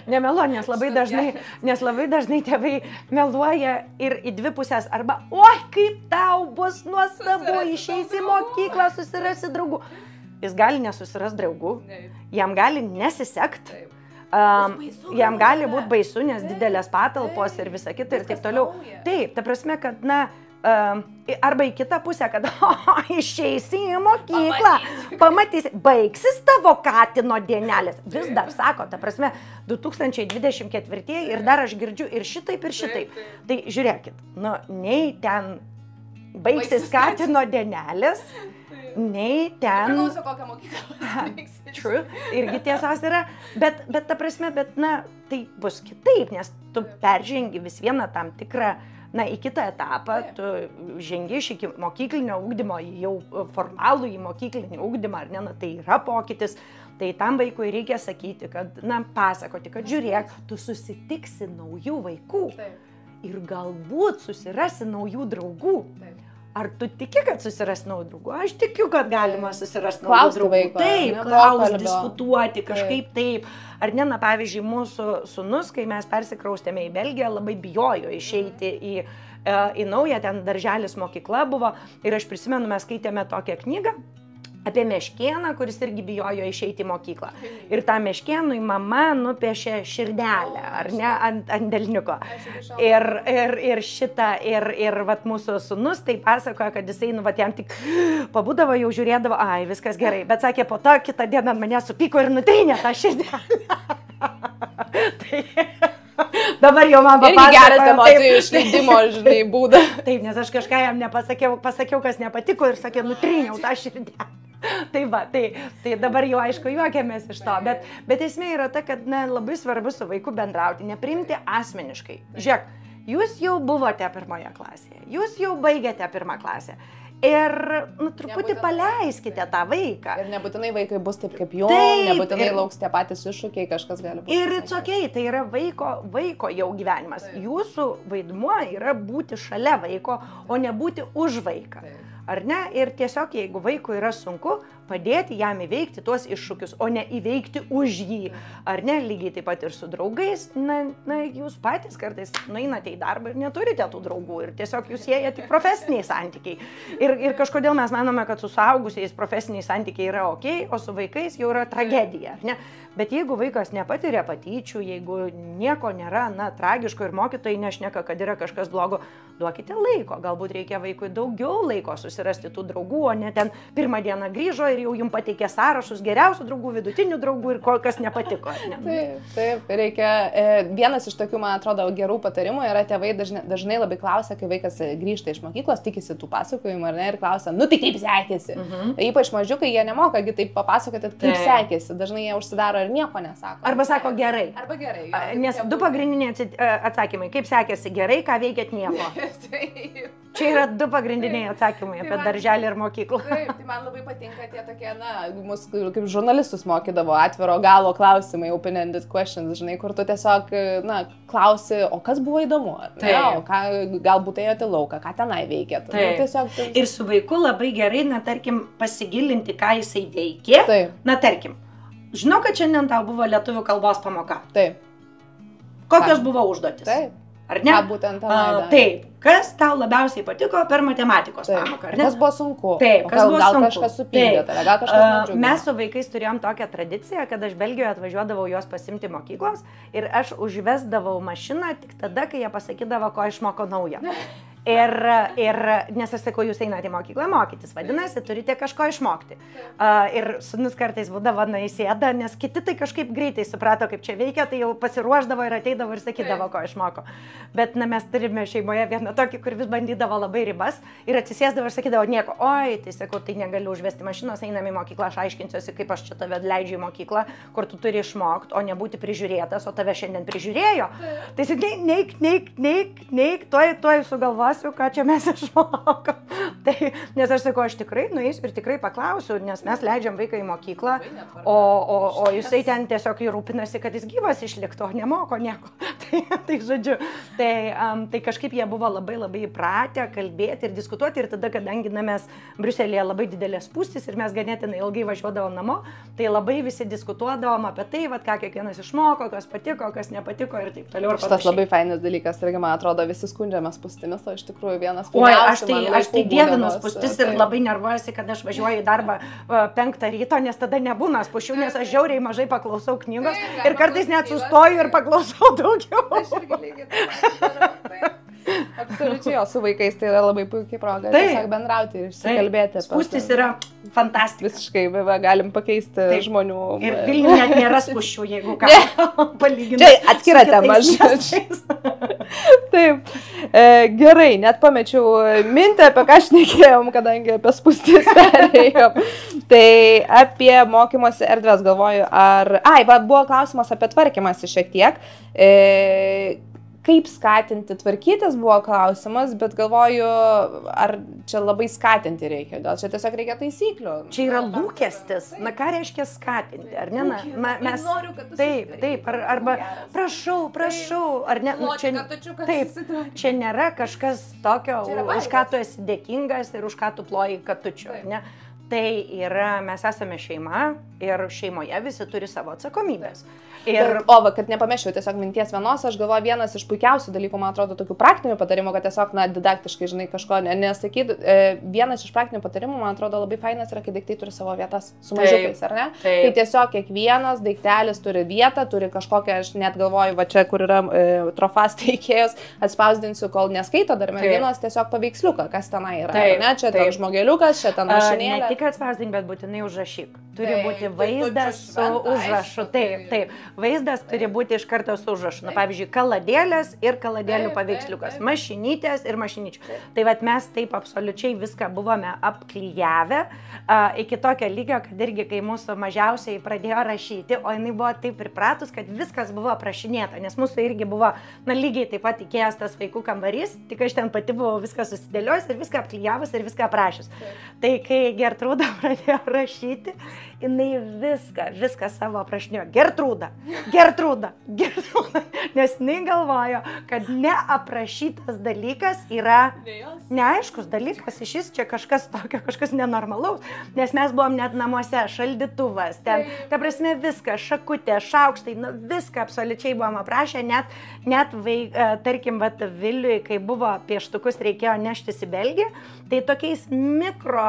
Nemeluot, nes labai dažnai tėvai meluoja ir į dvi pusės. Arba, oi, kaip tau bus nuostabu, išeisi į mokyklą, susirasi draugų. Jis gali nesusirasti draugų, jam gali nesisekti. Jam gali būti baisu, nes didelės patalpos ir visa kita ir taip toliau. Taip, ta prasme, kad, arba į kitą pusę, kad išeisi į mokyklą, pamatysi, baigsis tavo katino dienelės. Vis dar sako, ta prasme, 2024 ir dar aš girdžiu ir šitaip, ir šitaip. Tai žiūrėkit, nei ten baigsis katino dienelės, nei ten... Priklauso kokią mokyklą baigsis. True, irgi tiesos yra, bet ta prasme, tai bus kitaip, nes tu peržengi vis vieną tam tikrą į kitą etapą, tu žengi iš iki mokyklinio ugdymo, jau formalų į mokyklinį ugdymą, ar ne, tai yra pokytis, tai tam vaikui reikia sakyti, kad, pasakoti, kad žiūrėk, tu susitiksi naujų vaikų ir galbūt susirasi naujų draugų. Ar tu tiki, kad susirasti naujų draugų? Aš tikiu, kad galima susirasti naujų draugų. Taip, klausti, diskutuoti, kažkaip taip. Ar ne, pavyzdžiui, mūsų sūnus, kai mes persikraustėme į Belgiją, labai bijojo išeiti į į naują, ten darželis mokykla buvo ir aš prisimenu, mes skaitėme tokią knygą apie meškėną, kuris irgi bijojo išeiti į mokyklą. Ir tą meškėnui mama nupiešė širdelę, ar ne, ant delniuko. Ir vat mūsų sūnus tai pasakoja, kad jisai, vat jam tik pabūdavo, jau žiūrėdavo, ai, viskas gerai. Bet sakė, po to kitą dieną ant mane supyko ir nutrynė tą širdelę. Tai... Dabar jau man papasakojo. Irgi geras emocijų išleidimo, žinai, būdą. Taip, nes aš kažką jam pasakiau, kas nepatiko ir sakė, nutryniau tą širdelę. Tai va, tai dabar jau aišku juokiamės iš to, bet esmė yra ta, kad labai svarbu su vaiku bendrauti, nepriimti asmeniškai. Žiūrėk, jūs jau buvote pirmoje klasėje, jūs jau baigėte pirmą klasę. Ir truputį paleiskite tą vaiką. Ir nebūtinai vaikai bus taip kaip jo, nebūtinai lauks tie patys iššūkiai, kažkas gali būti. Ir it's okay, tai yra vaiko jau gyvenimas. Jūsų vaidmuo yra būti šalia vaiko, o ne būti už vaiką. Ar ne? Ir tiesiog, jeigu vaikui yra sunku, padėti jam įveikti tuos iššūkius, o ne įveikti už jį. Ar ne? Lygiai taip pat ir su draugais. Na, jūs patys kartais nueinate į darbą ir neturite tų draugų. Ir tiesiog jūs sieja tik profesiniai santykiai. Ir kažkodėl mes manome, kad su suaugusiais profesiniai santykiai yra ok, o su vaikais jau yra tragedija. Ar ne? Bet jeigu vaikas nepatiria patyčių, jeigu nieko nėra, tragiško ir mokytojai nešneka, kad yra kažkas blogo, duokite laiko. Galbūt reikia vaikui daugiau laiko susirasti tų draugų, o ne ten pirmą dieną grįžo ir jau jums pateikė sąrašus geriausių draugų, vidutinių draugų ir kas nepatiko. Ne? Taip, reikia. Vienas iš tokių, man atrodo, gerų patarimų yra tėvai dažnai labai klausia, kai vaikas grįžta iš mokyklos, tikisi tų pasakojimų, ar ne, ir klausia, tai kaip sekėsi. Ypač mažiukai, jie nemokagi taip papasakoti, kaip sekėsi. Dažnai jie užsidaro ir nieko nesako. Arba sako gerai. Arba gerai. Nes du pagrindiniai atsakymai. Kaip sekėsi gerai, ką veikėt nieko. Čia yra du pagrindiniai atsakymai apie darželį ir mokyklą. Taip, tai man labai patinka tie tokie, mus kaip žurnalistus mokydavo atviro galo klausimai, open-ended questions, žinai, kur tu tiesiog, klausi, o kas buvo įdomu, galbūt ėjote lauką, ką tenai veikėt. Ir su vaiku labai gerai, tarkim, pasigilinti, ką jisai veikė. Tarkim, žinau, kad šiandien tau buvo lietuvių kalbos pamoka. Taip. Kokios buvo užduotis? Taip. Ar ne? Ką būtent tenai? Taip. Kas tau labiausiai patiko per matematikos pamoką? Kas buvo sunku? Taip, kas buvo sunku? Gal kažkas supykdė tave, gal kažkas nudžiugino? Mes su vaikais turėjom tokią tradiciją, kad aš Belgijoje atvažiuodavau juos pasimti mokyklos ir aš užvesdavau mašiną tik tada, kai jie pasakydavo, ko išmoko naujo. Ir nes aš sakau, jūs einate į mokyklą mokytis, vadinasi, turite kažko išmokti. Ir sūnus kartais būdavo įsėda, nes kiti tai kažkaip greitai suprato, kaip čia veikia, tai jau pasiruošdavo ir ateidavo ir sakydavo, ko išmoko. Bet mes turime šeimoje vieną tokį, kur vis bandydavo labai ribas ir atsisėsdavo ir sakydavo nieko. Oi, tai sakau, tai negaliu užvesti mašinos, einam į mokyklą, aš aiškinsiuosi, kaip aš čia tave leidžiu į mokyklą, kur tu turi išmokti, o nebūti prižiūrėtas, o tave šiandien prižiūrėjo. Tai neik, tuoj sugalvosiu, ką čia mes išmokom. Tai, nes aš sakau, aš tikrai nueisiu ir tikrai paklausiu, nes mes leidžiam vaiką į mokyklą, o jisai ten tiesiog rūpinasi, kad jis gyvas išliktų, o nemoko nieko. Tai žodžiu, tai kažkaip jie buvo labai įpratę kalbėti ir diskutuoti ir tada, kadangi mes Briuselėje labai didelės spūstys ir mes ganėtinai ilgai važiuodavom namo, tai labai visi diskutuodavom apie tai, ką kiekvienas išmoko, kas patiko, kas nepatiko ir taip toliau. Šitas labai fainas dalykas, irgi man atrodo, visi skundžiamės spūstimis, o iš tikrųjų vienas pūstiausių. Aš tai dievinu spūstis ir labai nervuojasi, kad aš važiuoju į darbą 5 ryto, nes tada nebūna spūsčių, nes aš žiauriai mažai paklausau knygos ir kartais net sustoju ir paklausau daugiau. Aš irgi lygiai taip. Absoliučiai, o su vaikais tai yra labai puikiai proga tiesiog bendrauti ir išsikalbėti. Spūstis yra fantastika. Visiškai, galim pakeisti žmonių. Ir Vilniuje net nėra spūsčių, jeigu ką palyginti. Čia atskira tema. Taip, gerai, net pamečiau mintį, apie ką šnekėjom, kadangi apie spūstis perėjom. Tai apie mokymosi erdvės galvoju, buvo klausimas apie tvarkymąsi šiek tiek. Kaip skatinti tvarkytis buvo klausimas, bet galvoju, ar čia labai skatinti reikia, gal čia tiesiog reikia taisyklių. Čia yra lūkestis. Ką reiškia skatinti, ar ne? Mes noriu, kad tu taip, arba prašau, ar ne? Taip, čia nėra kažkas tokio, už ką tu esi dėkingas ir už ką tu ploji katučiu, ar ne? tai yra, mes esame šeima ir šeimoje visi turi savo atsakomybės. Ir... O, kad nepamėšiau tiesiog minties vienos, aš galvoju, vienas iš puikiausių dalykų, man atrodo, tokių praktinių patarimų, kad tiesiog, didaktiškai, žinai, kažko nesakyti. Vienas iš praktinių patarimų, man atrodo, labai fainas yra, kai daiktai turi savo vietas su mažiukais, ar ne? Tai tiesiog kiekvienas daiktelis turi vietą, turi kažkokią, aš net galvoju, va čia, kur yra trofas teikėjos, atspausdinsiu, kol neskaito dar merginos, tiesiog paveiksliuką, kas tenai yra. Ne, čia ten žmogeliukas, čia ten mašinėlė. Ne tik atspausdink, bet būtinai užrašyk. Turi būti vaizdas su užrašu. Taip. Vaizdas turi būti iš karto su užrašu. Pavyzdžiui, kaladėlės ir kaladėlių paveiksliukas. Mašinytės ir mašinyčių. Tai vat mes taip absoliučiai viską buvome apklijavę iki tokio lygio, kad irgi kai mūsų mažiausiai pradėjo rašyti, o jinai buvo taip pripratus, kad viskas buvo aprašinėta, nes mūsų irgi buvo, lygiai taip pat įkėjęs tas vaikų kambarys, tik aš ten pati buvau viską susidėliojus ir viską apklijavus ir viską aprašius. Tai kai Gertrūda pradėjo rašyti, jinai viską savo aprašinėjo. Gertrūda. Nes jinai galvojo, kad neaprašytas dalykas yra neaiškus dalykas, iš jis čia kažkas tokio, kažkas nenormalaus. Nes mes buvom net namuose, šaldytuvas, ten, ta prasme viską, šakutė, šaukštai, viską absoliučiai buvom aprašę, net tarkim, Viliui, kai buvo pieštukus reikėjo neštis į Belgiją, tai tokiais mikro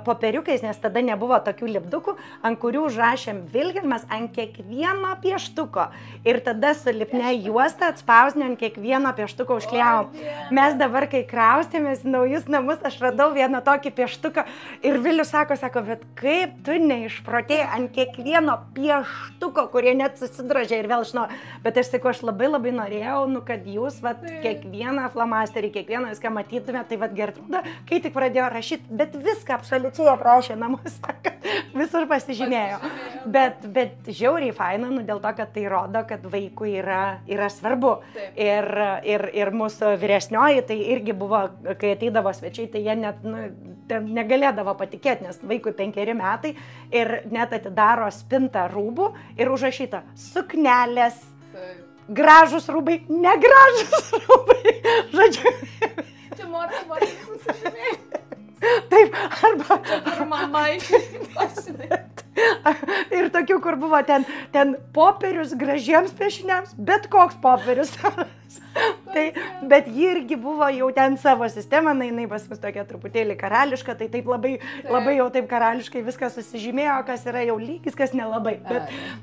popieriukais, nes tada nebuvo tokių lipdukų, ant kurių užrašėm Vilhelmas ant kiekvieno pieštuko. Ir tada su lipne juosta atspausdinę ant kiekvieno pieštuko užklijavom. Mes dabar, kai kraustėmės į naujus namus, aš radau vieną tokį pieštuką ir Vilius sako, bet kaip tu neišprotėjai ant kiekvieno pieštuko, kurie net susidrožė ir vėl iš naujo. Bet aš sakau, aš labai norėjau, kad jūs kiekvieną flamasterį, kiekvieną viską matytumėte, tai Gertrūda, kai tik pradėjo rašyti, bet viską absoliučiai aprašė namuose, kad visur pasižymėjo. Bet žiauriai faina, dėl to, kad tai rodo, kad vaikui yra svarbu. Ir mūsų vyresnioji, tai irgi buvo, kai ateidavo svečiai, tai jie net negalėdavo patikėti, nes vaikui 5 metai ir net atidaro spintą rūbų ir užrašyta suknelės, gražus rūbai, negražus rūbai. Žodžiu. Čia morai susižymėjai. Taip, arba... Ar mama išpasinė. Ir tokių, kur buvo ten popierius gražiems piešiniams, bet koks popierius. Bet ji irgi buvo jau ten savo sistema, jinai pas mus tokia truputėlį karališka, tai taip labai jau taip karališkai viskas susižymėjo, kas yra jau lygis, kas nelabai.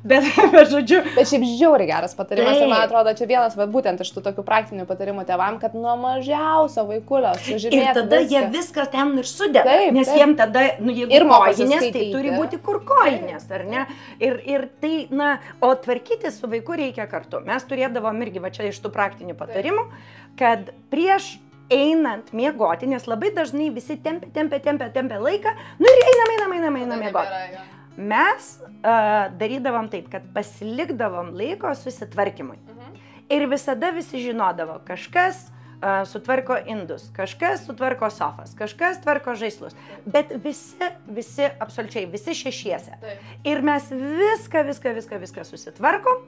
Bet žodžiu. Bet šiaip žiauriai geras patarimas ir man atrodo, čia vienas, bet būtent iš tų tokių praktinių patarimų tėvam, kad nuo mažiausio vaikulio sužymėti. Ir tada jie viskas ten ir sudeda, nes jiem tada, jeigu kojinės, tai turi būti kur kojinės, ar ne? Ir tai, o tvarkyti su vaiku reikia kartu. Mes turėdavom irgi, va čia iš tų praktinių patarimų, kad prieš einant miegoti, nes labai dažnai visi tempia laiką, ir einam miegoti. Mes darydavom taip, kad pasilikdavom laiko susitvarkymui. Ir visada visi žinodavo, kažkas sutvarko indus, kažkas sutvarko sofas, kažkas tvarko žaislus, bet visi absoliučiai, visi šešiese. Ir mes viską susitvarkom,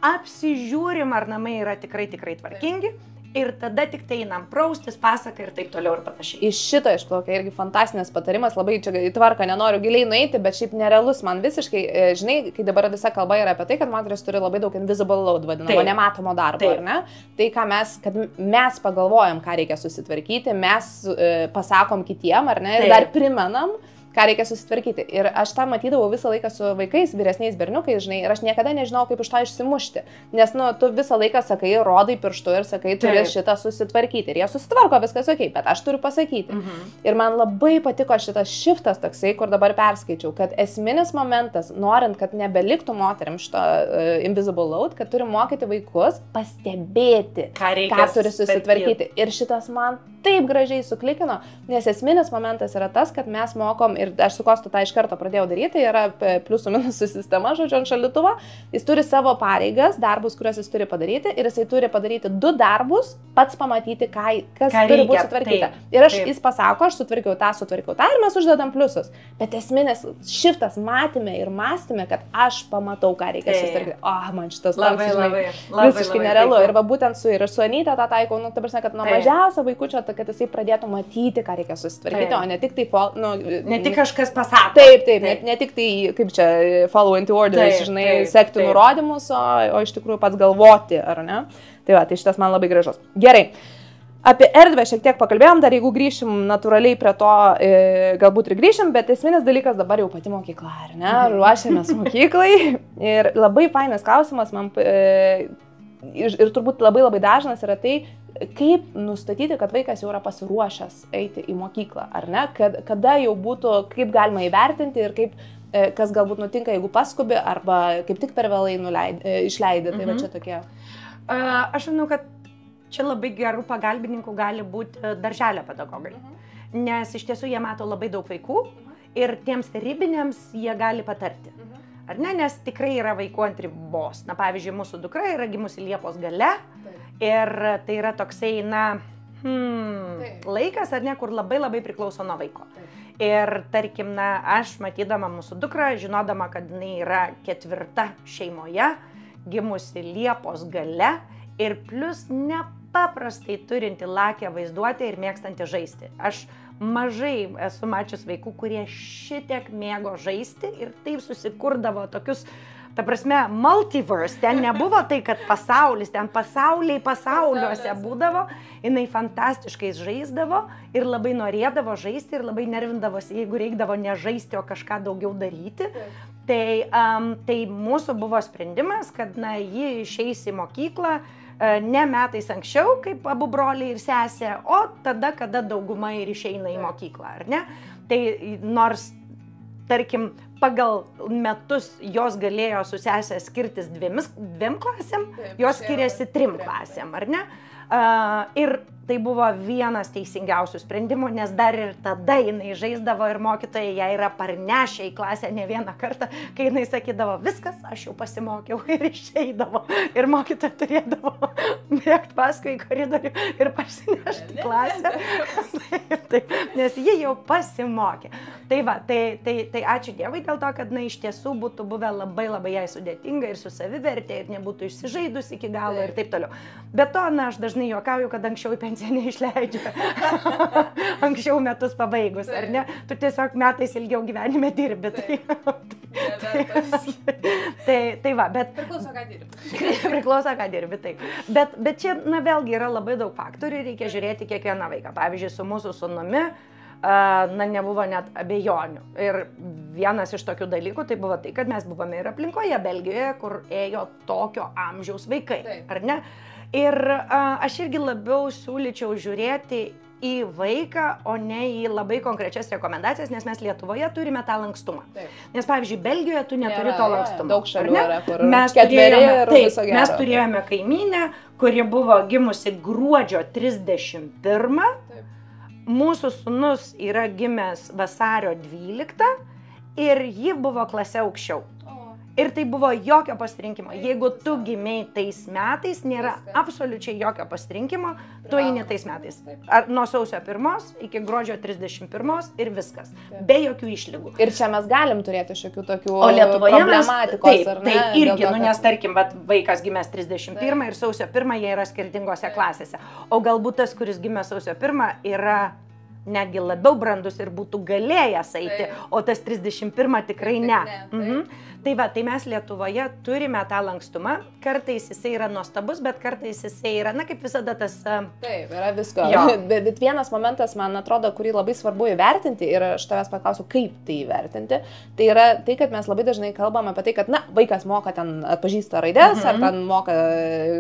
apsižiūrim, ar namai yra tikrai tvarkingi ir tada tik tai einam praustis, pasaką ir taip toliau ir panašiai. Iš šito išplaukia irgi fantastinis patarimas, labai čia į tvarką nenoriu giliai nueiti, bet šiaip nerealus man visiškai, žinai, kai dabar visa kalba yra apie tai, kad moteris turi labai daug invisible load, vadinamo nematomo darbo, ar ne? Tai kad mes pagalvojam, ką reikia susitvarkyti, mes pasakom kitiem, ar ne, ir dar primenam, ką reikia susitvarkyti. Ir aš tą matydavau visą laiką su vaikais, vyresniais berniukais, žinai, ir aš niekada nežinau, kaip iš to išsimušti. Nes, tu visą laiką sakai, rodai pirštu ir sakai, turi šitą susitvarkyti. Ir jie susitvarko, viskas ok, bet aš turiu pasakyti. Ir man labai patiko šitas shiftas toksai, kur dabar perskaičiau, kad esminis momentas, norint, kad nebeliktų moteriam šito invisible load, kad turi mokyti vaikus pastebėti, ką turi susitvarkyti. Ir šitas man taip gražiai suklikino, nes esminis momentas yra tas, kad mes mokom, ir aš su Kostu tą iš karto pradėjau daryti, yra pliusų minusų sistema, žodžiu, ant šaldytuvo, jis turi savo pareigas, darbus, kuriuos jis turi padaryti, ir jisai turi padaryti 2 darbus, pats pamatyti, kas turi būti sutvarkyta. Ir jis pasako, aš sutvarkiau tą, ir mes uždedam pliusus. Bet esminis shiftas matyme ir mąstyme, kad aš pamatau, ką reikia susitvarkyti. Man šitas labai visiškai nerealu. Ir va būtent su Anyta tą taikau, ta prasme, kad nuo mažiausio vaikučio kad jisai pradėtų matyti, ką reikia susitvarkyti, o ne tik tai, ne tik kažkas pasako. Taip. Ne tik tai, kaip čia, follow into orders, žinai, sekti nurodymus, o iš tikrųjų pats galvoti, ar ne? Tai va, tai šitas man labai gražus. Gerai. Apie erdvę šiek tiek pakalbėjom, dar jeigu grįšim natūraliai prie to, galbūt ir grįšim, bet esminis dalykas dabar jau pati mokykla, ar ne? Ruošiamės mokyklai ir labai fainas klausimas man ir turbūt labai dažnas yra tai, kaip nustatyti, kad vaikas jau yra pasiruošęs eiti į mokyklą, ar ne? Kada jau būtų, kaip galima įvertinti ir kaip, kas galbūt nutinka, jeigu paskubi arba kaip tik per vėlai išleidi, tai va čia tokie. Aš manau, kad čia labai gerų pagalbininkų gali būti darželio pedagogai, nes iš tiesų jie mato labai daug vaikų ir tiems ribiniams jie gali patarti. Ar ne, nes tikrai yra vaikų ant ribos. Na, pavyzdžiui, mūsų dukra yra gimusi Liepos gale ir tai yra toksai, laikas, ar ne, kur labai priklauso nuo vaiko. Ir tarkim, aš matydama mūsų dukrą, žinodama, kad jinai yra 4. šeimoje, gimusi Liepos gale ir plus nepaprastai turinti lakią vaizduotę ir mėgstanti žaisti. Aš mažai esu mačius vaikų, kurie šitiek mėgo žaisti ir taip susikurdavo tokius, ta prasme, multiverse. Ten nebuvo tai, kad pasaulis, ten pasauliuose būdavo, jinai fantastiškai žaisdavo ir labai norėdavo žaisti ir labai nervindavosi, jeigu reikdavo nežaisti, o kažką daugiau daryti. Tai mūsų buvo sprendimas, kad ji išeis į mokyklą ne metais anksčiau, kaip abu broliai ir sesė, o tada, kada dauguma ir išeina į mokyklą, ar ne? Tai nors, tarkim, pagal metus jos galėjo su sesė skirtis 2 klasėm, jos skiriasi 3 klasėm, ar ne? Ir tai buvo vienas teisingiausių sprendimų, nes dar ir tada jinai žaisdavo ir mokytojai ją yra parnešę į klasę ne vieną kartą, kai jinai sakydavo, viskas, aš jau pasimokiau ir išeidavo. Ir mokytoja turėdavo bėgti paskui į koridorių ir parsinešti klasę, nes ji jau pasimokė. Tai va, tai ačiū Dievui dėl to, kad iš tiesų būtų buvę labai jai sudėtinga ir su savivertė ir nebūtų išsižaidus iki galo ir taip toliau. Bet to, aš dažnai juokauju, kad anksčiau į pensiją neišleidžia. Anksčiau metus pabaigus, ar ne? Tu tiesiog metais ilgiau gyvenime dirbi. Tai va, bet... Priklauso, ką dirbi, taip. Bet čia, vėlgi yra labai daug faktorių ir reikia žiūrėti kiekvieną vaiką. Pavyzdžiui, su mūsų sūnumi, nebuvo net abejonių. Ir vienas iš tokių dalykų tai buvo tai, kad mes buvome ir aplinkoje Belgijoje, kur ėjo tokio amžiaus vaikai, ar ne? Ir aš irgi labiau siūlyčiau žiūrėti į vaiką, o ne į labai konkrečias rekomendacijas, nes mes Lietuvoje turime tą lankstumą. Nes, pavyzdžiui, Belgijoje tu neturi to lankstumo. Daug šalių yra, kur mes turėjome kaimynę, kuri buvo gimusi gruodžio 31. Mūsų sūnus yra gimęs vasario 12 ir ji buvo klase aukščiau. Ir tai buvo jokio pasirinkimo. Jeigu tu gimei tais metais, nėra absoliučiai jokio pasirinkimo, tu eini tais metais. Nuo sausio 1 iki gruodžio 31 ir viskas. Be jokių išlygų. Ir čia mes galim turėti šiokių tokių problematikos, ar ne? Taip, irgi, nes tarkim, vaikas gimęs 31 ir sausio 1 jie yra skirtingose klasėse. O galbūt tas, kuris gimė sausio 1, yra netgi labiau brandus ir būtų galėjęs eiti, o tas 31 tikrai ne. Tai va, tai mes Lietuvoje turime tą lankstumą, kartais jisai yra nuostabus, bet kartais jisai yra, kaip visada tas... Taip, yra visko. Bet vienas momentas, man atrodo, kurį labai svarbu įvertinti ir aš tavęs paklausiu, kaip tai įvertinti, tai yra tai, kad mes labai dažnai kalbam apie tai, kad, vaikas moka ten atpažįsta raidės, ar ten moka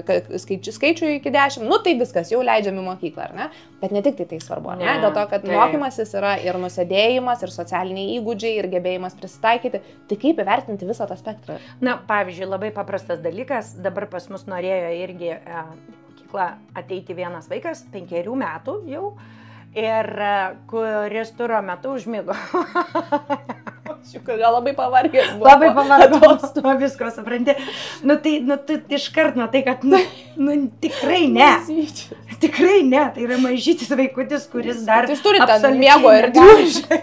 skaičių iki 10, tai viskas, jau leidžiam į mokyklą, ar ne? Bet ne tik tai svarbu, ne? Dėl to, kad mokymasis yra ir nusėdėjimas, ir socialiniai įgūdžiai, ir gebėjimas prisitaikyti. Tai kaip įvertinti visą tą spektrą? Na, pavyzdžiui, labai paprastas dalykas, dabar pas mus norėjo irgi mokyklą ateiti vienas vaikas, 5 metų jau, ir kuris turo metu užmigo. Gal labai pavargęs buvo. Labai pavargęs, tu visko supranti. Tu iškart matai, kad tikrai ne. Tikrai ne, tai yra mažytis vaikutis, kuris dar... Jis turi ten miego ir džiūžį.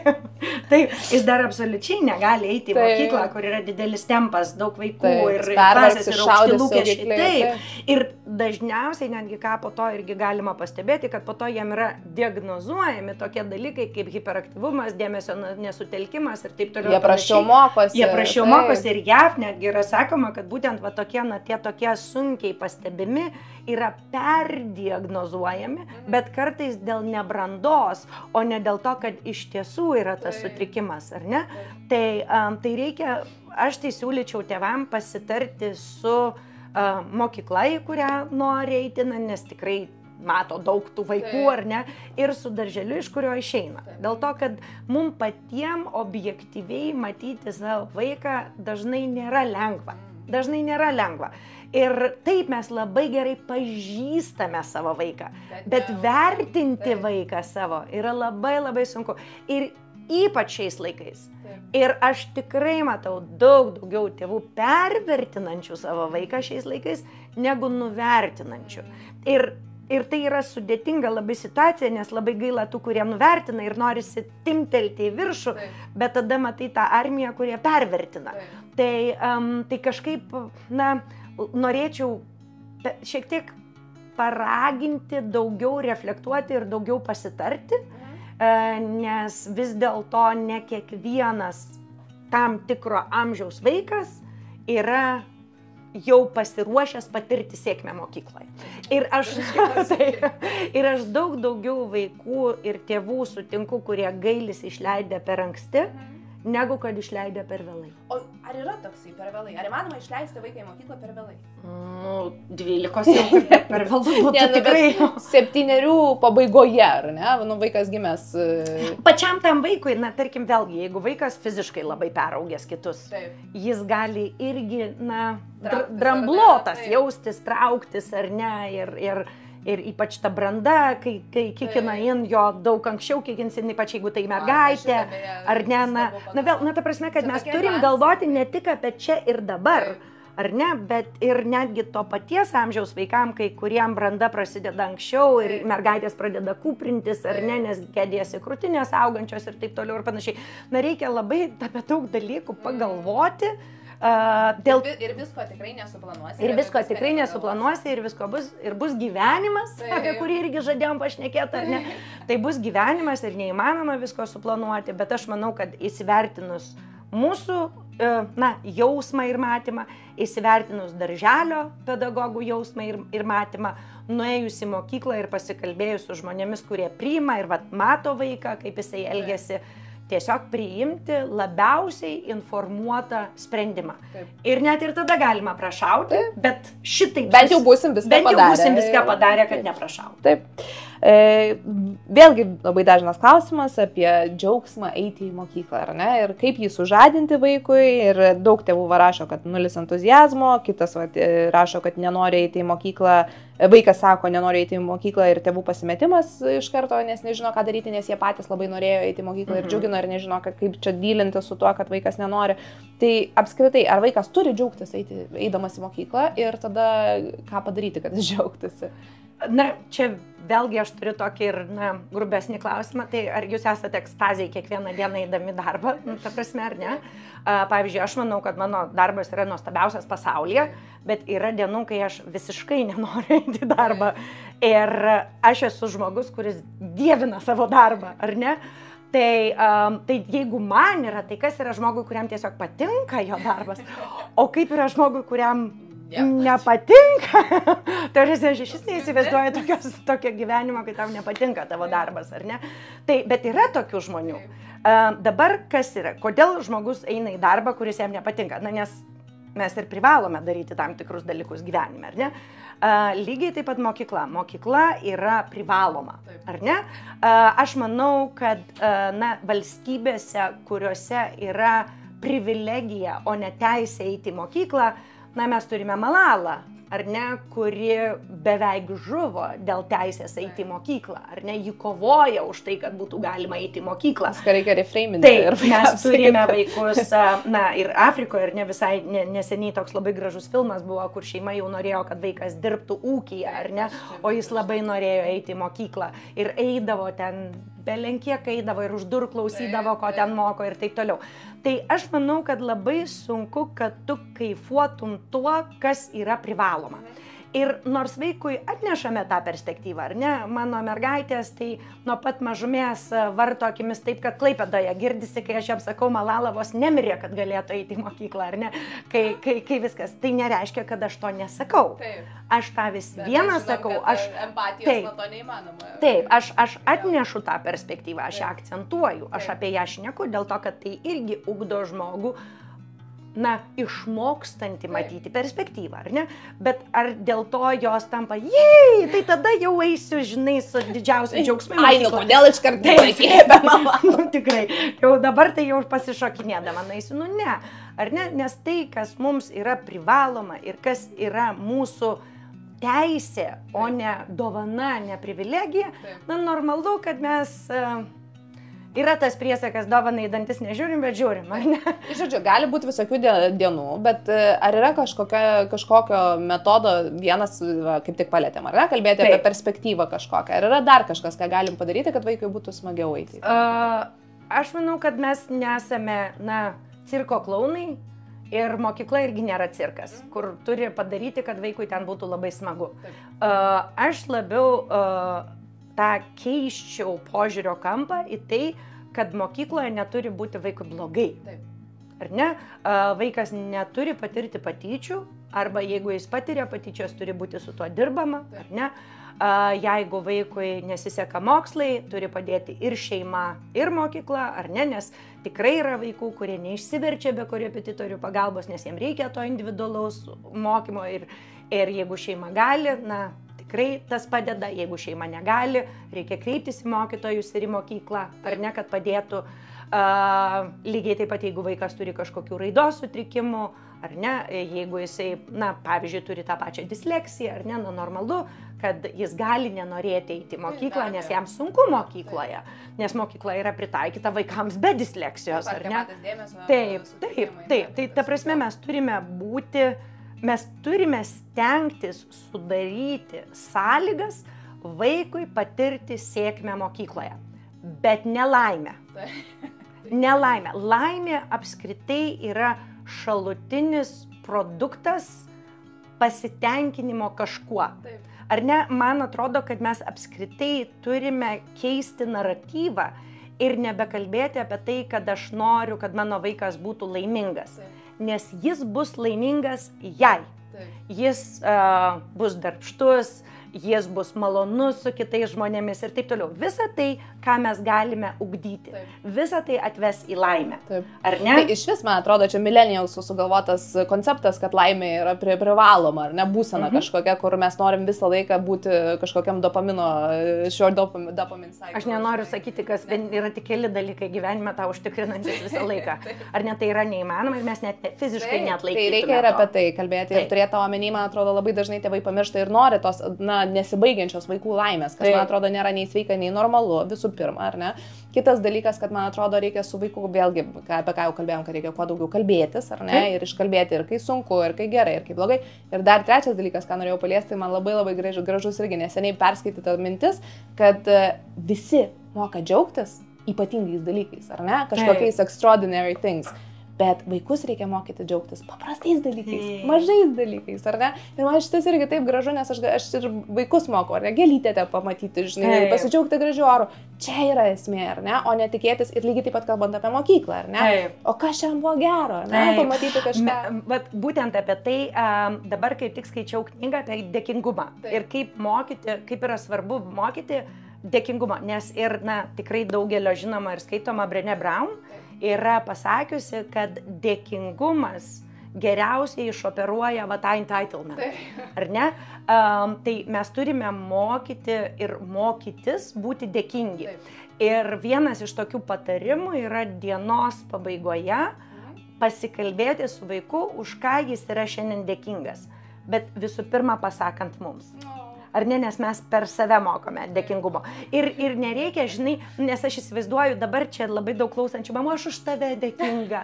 Taip, jis dar absoliučiai negali eiti į mokyklą, kur yra didelis tempas, daug vaikų ir klasės ir aukšti lūkesčiai. Taip, ir dažniausiai netgi ką po to irgi galima pastebėti, kad po to jam yra diagnozuojami tokie dalykai kaip hiperaktyvumas, dėmesio nesutelkimas ir taip toliau. Jie prašiau mokosi. Jie prašiau mokosi ir JAV netgi yra sakoma, kad būtent va tokie, tie tokie sunkiai pastebimi yra perdiagnozuojami, bet kartais dėl nebrandos, o ne dėl to, kad iš tiesų yra tas sutrikimas, ar ne? Tai reikia, aš tai siūlyčiau tėvam pasitarti su mokykla, į kurią nori eiti, nes tikrai mato daug tų vaikų, ar ne, ir su darželiu, iš kurio išeina. Dėl to, kad mums patiem objektyviai matyti savo vaiką dažnai nėra lengva. Dažnai nėra lengva. Ir taip mes labai gerai pažįstame savo vaiką, bet vertinti vaiką savo yra labai labai sunku. Ir ypač šiais laikais. Ir aš tikrai matau daug daugiau tėvų pervertinančių savo vaiką šiais laikais, negu nuvertinančių. Ir tai yra sudėtinga labai situacija, nes labai gaila tų, kurie nuvertina ir norisi timtelti į viršų, bet tada matai tą armiją, kurie pervertina. Tai kažkaip, norėčiau šiek tiek paraginti, daugiau reflektuoti ir daugiau pasitarti, nes vis dėlto ne kiekvienas tam tikro amžiaus vaikas yra jau pasiruošęs patirti sėkmę mokykloje. Ir aš daug daugiau vaikų ir tėvų sutinku, kurie gailisi išleidę per anksti, negu kad išleidę per vėlai. O ar yra toksai per vėlai? Ar įmanoma išleisti vaiką į mokyklą per vėlai? 12 jau per vėlai būtų tikrai. 7 pabaigoje, ar ne? Vaikas gimęs. Pačiam tam vaikui, tarkim vėlgi, jeigu vaikas fiziškai labai peraugęs kitus, jis gali irgi, dramblotas jaustis, trauktis, ar ne, ir ypač ta branda, kai kikina in jo daug anksčiau, kikins in ypač jeigu tai mergaitė, ar ne, ta prasme, kad mes turim galvoti ne tik apie čia ir dabar, ar ne, bet ir netgi to paties amžiaus vaikam, kai kuriem branda prasideda anksčiau ir mergaitės pradeda kūprintis, ar ne, nes gedėsi krūtinės augančios ir taip toliau ir panašiai. Reikia labai apie daug dalykų pagalvoti. Ir visko tikrai nesuplanuosi. Ir visko bus gyvenimas, apie kurį irgi žadėjom pašnekėti, ar ne. Tai bus gyvenimas ir neįmanoma visko suplanuoti, bet aš manau, kad įsivertinus mūsų jausmą ir matymą, įsivertinus darželio pedagogų jausmą ir matymą, nuėjus į mokyklą ir pasikalbėjus su žmonėmis, kurie priima ir mato vaiką, kaip jisai elgiasi, tiesiog priimti labiausiai informuotą sprendimą. Ir net ir tada galima prašauti, bet šitaip... Bent jau būsim viską padarę, kad neprašauti. Taip. Vėlgi labai dažnas klausimas apie džiaugsmą eiti į mokyklą, ar ne? Ir kaip jį sužadinti vaikui. Ir daug tėvų rašo, kad nulis entuzijazmo, kitas rašo, kad nenori eiti į mokyklą. Vaikas sako, nenori eiti į mokyklą ir tėvų pasimetimas iš karto, nes nežino, ką daryti, nes jie patys labai norėjo eiti į mokyklą ir džiugino ir nežino, kaip čia dylinti su tuo, kad vaikas nenori. Tai apskritai, ar vaikas turi džiaugtis eidamas į mokyklą ir tada ką padaryti, kad jis džiaugtųsi? Čia vėlgi aš turiu tokį ir grubesnį klausimą, tai ar jūs esate ekstazijai kiekvieną dieną eidami darbą, ta prasme, ar ne? Pavyzdžiui, aš manau, kad mano darbas yra nuostabiausias pasaulyje, bet yra dienų, kai aš visiškai nenoriu eiti į darbą. Ir aš esu žmogus, kuris dievina savo darbą, ar ne? Tai jeigu man yra, tai kas yra žmogui, kuriam tiesiog patinka jo darbas, o kaip yra žmogui, kuriam nepatinka. Tai aš neįsivaizduoju tokio gyvenimo, kai tau nepatinka tavo darbas, ar ne? Bet yra tokių žmonių. Dabar kas yra? Kodėl žmogus eina į darbą, kuris jam nepatinka? Nes mes ir privalome daryti tam tikrus dalykus gyvenime, ar ne? Lygiai taip pat mokykla. Mokykla yra privaloma, ar ne? Aš manau, kad valstybėse, kuriuose yra privilegija, o ne teisė eiti į mokyklą, mes turime Malalą, ar ne, kuri beveik žuvo dėl teisės eiti į mokyklą, ar ne, ji kovoja už tai, kad būtų galima eiti į mokyklą. Viską reikia reframinti. Taip, mes turime vaikus, ir Afrikoje, ir ne visai neseniai toks labai gražus filmas buvo, kur šeima jau norėjo, kad vaikas dirbtų ūkyje, ar ne, o jis labai norėjo eiti į mokyklą ir eidavo ten, belenkiek eidavo ir už durų klausydavo, ko ten moko ir taip toliau. Tai aš manau, kad labai sunku, kad tu kaifuotum tuo, kas yra privaloma. Ir nors vaikui atnešame tą perspektyvą, ar ne, mano mergaitės tai nuo pat mažumės varto akimis taip, kad Klaipėdoje girdisi, kai aš jam sakau, Malala vos nemirė, kad galėtų eiti į mokyklą, ar ne, kai viskas. Tai nereiškia, kad aš to nesakau. Taip. Aš tą vis vieną sakau. Empatijos nuo to neįmanoma. Taip, aš atnešu tą perspektyvą, aš ją akcentuoju, aš apie ją šneku, dėl to, kad tai irgi ugdo žmogų, išmokstantį matyti perspektyvą, ar ne? Bet ar dėl to jos tampa, jei, tai tada jau eisiu, žinai, su didžiausiu džiaugsmu. Ai, nu, kodėl iš karto įkvėpė mama? Tikrai, jau dabar tai jau pasišokinėdama, naisiu, nu ne, ar ne? Nes tai, kas mums yra privaloma ir kas yra mūsų teisė, o ne dovana, ne privilegija, normalu, kad mes... Yra tas priesakas, dovanai dantis nežiūrim, bet žiūrim, ar ne? Žodžiu, gali būti visokių dienų, bet ar yra kažkokio metodo, vienas, kaip tik palėtėm, ar ne, kalbėti apie perspektyvą kažkokią? Ar yra dar kažkas, ką galim padaryti, kad vaikui būtų smagiau eiti? Aš manau, kad mes nesame, cirko klounai ir mokykla irgi nėra cirkas, kur turi padaryti, kad vaikui ten būtų labai smagu. Aš labiau... tą keiščiau požiūrio kampą į tai, kad mokykloje neturi būti vaikui blogai. Taip. Ar ne? Vaikas neturi patirti patyčių, arba jeigu jis patiria patyčios, turi būti su tuo dirbama, ar ne? Jeigu vaikui nesiseka mokslai, turi padėti ir šeima, ir mokykla, ar ne? Nes tikrai yra vaikų, kurie neišsiverčia be korepetitorių pagalbos, nes jiems reikia to individualaus mokymo ir jeigu šeima gali, tikrai tas padeda, jeigu šeima negali, reikia kreiptis į mokytojus ir į mokyklą, ar ne, kad padėtų. Lygiai taip pat, jeigu vaikas turi kažkokių raidos sutrikimų, ar ne, jeigu jisai, pavyzdžiui, turi tą pačią disleksiją, ar ne, normalu, kad jis gali nenorėti eiti į mokyklą, nes jam sunku mokykloje, nes mokykla yra pritaikyta vaikams be disleksijos, ar ne? Taip. Tai ta prasme mes turime stengtis sudaryti sąlygas vaikui patirti sėkmę mokykloje, bet ne laimę. Nelaimė. Laimė apskritai yra šalutinis produktas pasitenkinimo kažkuo. Ar ne? Man atrodo, kad mes apskritai turime keisti naratyvą ir nebekalbėti apie tai, kad aš noriu, kad mano vaikas būtų laimingas. Nes jis bus laimingas jei. Jis bus darbštus, jis bus malonus su kitais žmonėmis ir taip toliau. Visa tai, ką mes galime ugdyti, visa tai atves į laimę. Ar ne? Tai iš vis, man atrodo, čia millennialsų sugalvotas konceptas, kad laimė yra privaloma, ar ne, būsena kažkokia, kur mes norim visą laiką būti kažkokiam dopamino cycle. Aš nenoriu sakyti, kas yra tik keli dalykai gyvenime tą užtikrinantis visą laiką. Ar ne, tai yra neįmanoma ir mes net fiziškai neatlaikytume. Tai reikia ir apie tai kalbėti ir turėti omeny, man atrodo, labai dažnai tėvai pamiršta ir nori tos, nesibaigiančios vaikų laimės, kas, man atrodo, nėra nei sveika, nei normalu, visų pirma, ar ne? Kitas dalykas, kad, man atrodo, reikia su vaiku, vėlgi, apie ką jau kalbėjom, kad reikia kuo daugiau kalbėtis, ar ne? Ir iškalbėti ir kai sunku, ir kai gerai, ir kai blogai. Ir dar trečias dalykas, ką norėjau paliesti, man labai gražus irgi neseniai perskaityta mintis, kad visi moka džiaugtis ypatingais dalykais, ar ne? Kažkokiais extraordinary things. Bet vaikus reikia mokyti džiaugtis paprastais dalykais, mažais dalykais, ar ne? Ir man šitas irgi taip gražu, nes aš ir vaikus moku, ar ne? Gėlytę pamatyti, žinai, pasidžiaugti gražiu oru. Čia yra esmė, ar ne? O netikėtis ir lygiai taip pat kalbant apie mokyklą, ar ne? O kas šiandien buvo gero, ar ne? Pamatyti kažką. Bet būtent apie tai dabar kaip tik skaičiau knygą apie dėkingumą. Ir kaip yra svarbu mokyti dėkingumą. Nes ir, tikrai daugelio žinoma ir skaitoma Brené Brown yra pasakiusi, kad dėkingumas geriausiai išoperuoja tą entitlement. Ar ne? Tai mes turime mokyti ir mokytis būti dėkingi. Ir vienas iš tokių patarimų yra dienos pabaigoje pasikalbėti su vaiku, už ką jis yra šiandien dėkingas. Bet visų pirma pasakant mums. Ar ne, nes mes per save mokome dėkingumo. Ir nereikia, žinai, nes aš įsivaizduoju, dabar čia labai daug klausančių, mama, aš už tave dėkinga.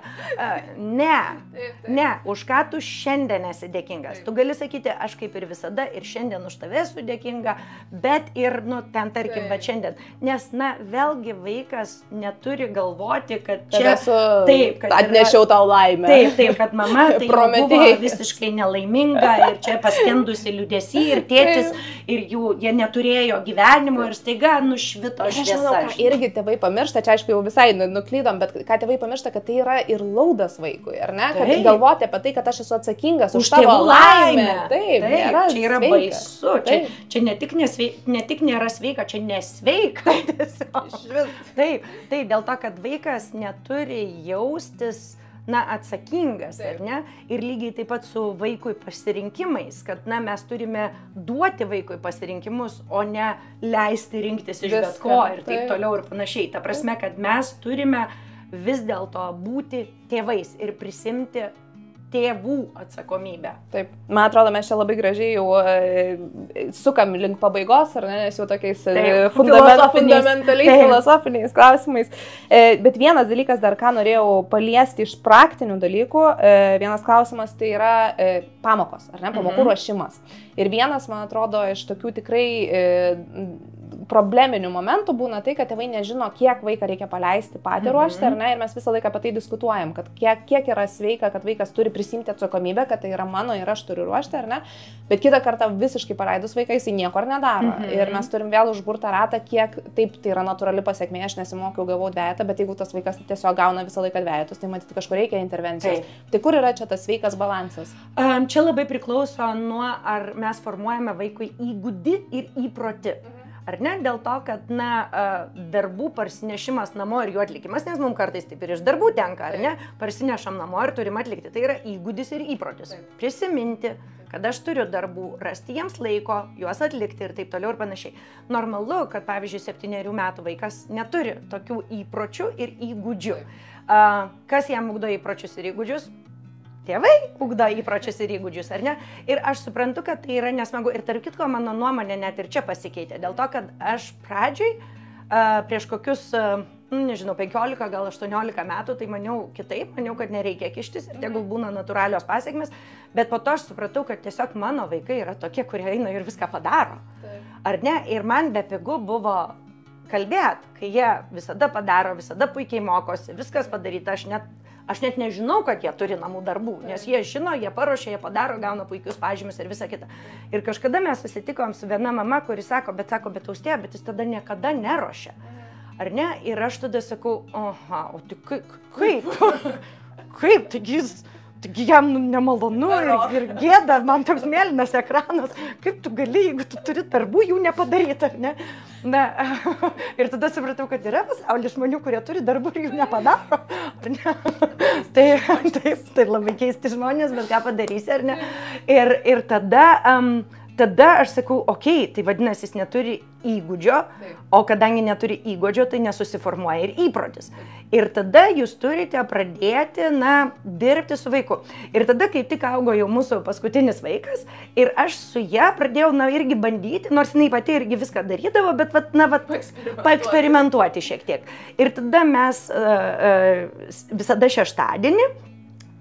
Ne, už ką tu šiandien esi dėkingas. Tu gali sakyti, aš kaip ir visada ir šiandien už tave esu dėkinga, bet ir, ten tarkim, bet šiandien. Nes, vėlgi vaikas neturi galvoti, kad čia... Taip, kad atnešiau tau laimę. Taip, kad mama tai buvo visiškai nelaiminga ir čia paskendusi liūdesį ir tėtis. Ir jie neturėjo gyvenimo ir staiga nušvito šviesa. Aš manau, irgi tėvai pamiršta, čia aišku jau visai nuklydom, bet ką tėvai pamiršta, kad tai yra ir laudas vaikui, ar ne? Kad galvoti apie tai, kad aš esu atsakingas už tavo laimę. Taip, čia yra baisu. Čia ne tik nėra sveika, čia nesveika. Taip, dėl to, kad vaikas neturi jaustis atsakingas, ar ne? Ir lygiai taip pat su vaikui pasirinkimais, kad mes turime duoti vaikui pasirinkimus, o ne leisti rinktis iš bet ko ir taip toliau ir panašiai. Ta prasme, kad mes turime vis dėlto būti tėvais ir prisimti tėvų atsakomybę. Taip, man atrodo, mes čia labai gražiai jau sukam link pabaigos, ar ne, nes jau tokiais fundamentaliais filosofiniais klausimais. Bet vienas dalykas dar, ką norėjau paliesti iš praktinių dalykų, vienas klausimas tai yra pamokos, ar ne, pamokų ruošimas. Ir vienas, man atrodo, iš tokių tikrai probleminių momentų būna tai, kad tėvai nežino, kiek vaiką reikia paleisti patį ruošti, ar ne, ir mes visą laiką apie tai diskutuojam, kad kiek yra sveika, kad vaikas turi prisimti atsakomybę, kad tai yra mano ir aš turiu ruošti, ar ne, bet kitą kartą visiškai paleidus vaiką, jisai nieko nedaro. Ir mes turim vėl užburtą ratą, kiek taip tai yra natūrali pasiekmė, aš nesimokiau, gavau dvejetą, bet jeigu tas vaikas tiesiog gauna visą laiką dvejetus, tai matyti kažkur reikia intervencijos. Tai kur yra čia tas sveikas balansas? Čia labai priklauso nuo, ar mes formuojame vaikui įgūdį ir įprotį. Ar ne? Dėl to, kad darbų parsinešimas namo ir jų atlikimas, nes mums kartais taip ir iš darbų tenka, ar ne? Parsinešam namo ir turim atlikti. Tai yra įgūdis ir įprotis. Prisiminti, kad aš turiu darbų, rasti jiems laiko, juos atlikti ir taip toliau ir panašiai. Normalu, kad pavyzdžiui 7 metų vaikas neturi tokių įpročių ir įgūdžių. Kas jam ugdo įpročius ir įgūdžius? Tėvai ugdo įpročius ir įgūdžius, ar ne? Ir aš suprantu, kad tai yra nesmagu. Ir tarp kitko, mano nuomonė net ir čia pasikeitė. Dėl to, kad aš pradžioj, prieš kokius, 15, gal 18 metų, tai maniau kitaip, maniau, kad nereikia kištis ir tegul būna natūralios pasiekmes. Bet po to aš supratau, kad tiesiog mano vaikai yra tokie, kurie eina ir viską padaro. Ar ne? Ir man bepigu buvo kalbėti, kai jie visada padaro, visada puikiai mokosi, viskas padaryta, aš net nežinau, kad jie turi namų darbų, nes jie žino, jie paruošia, jie padaro, gauna puikius pažymius ir visa kita. Ir kažkada mes susitikom su viena mama, kuri sako, bet Austėja, bet jis tada niekada neruošia. Ar ne? Ir aš tada sakau, aha, o tai kaip, taigi jam nemalonu ir gėda, man toks mėlynas ekranas, kaip tu gali, jeigu tu turi darbų, jų nepadaryti, ar ne? Ir tada supratau, kad yra pasaulyje žmonių, kurie turi darbų ir jų nepadaro. Tai labai keisti žmonės, bet ką padarysi, ar ne? Ir tada aš sakau, okei, tai vadinasi, jis neturi įgūdžio, o kadangi neturi įgūdžio, tai nesusiformuoja ir įprotis. Ir tada jūs turite pradėti, dirbti su vaiku. Ir tada, kai tik augo jau mūsų paskutinis vaikas, ir aš su ją pradėjau, irgi bandyti, nors jinai pati irgi viską darydavo, bet, paeksperimentuoti šiek tiek. Ir tada mes visada šeštadienį,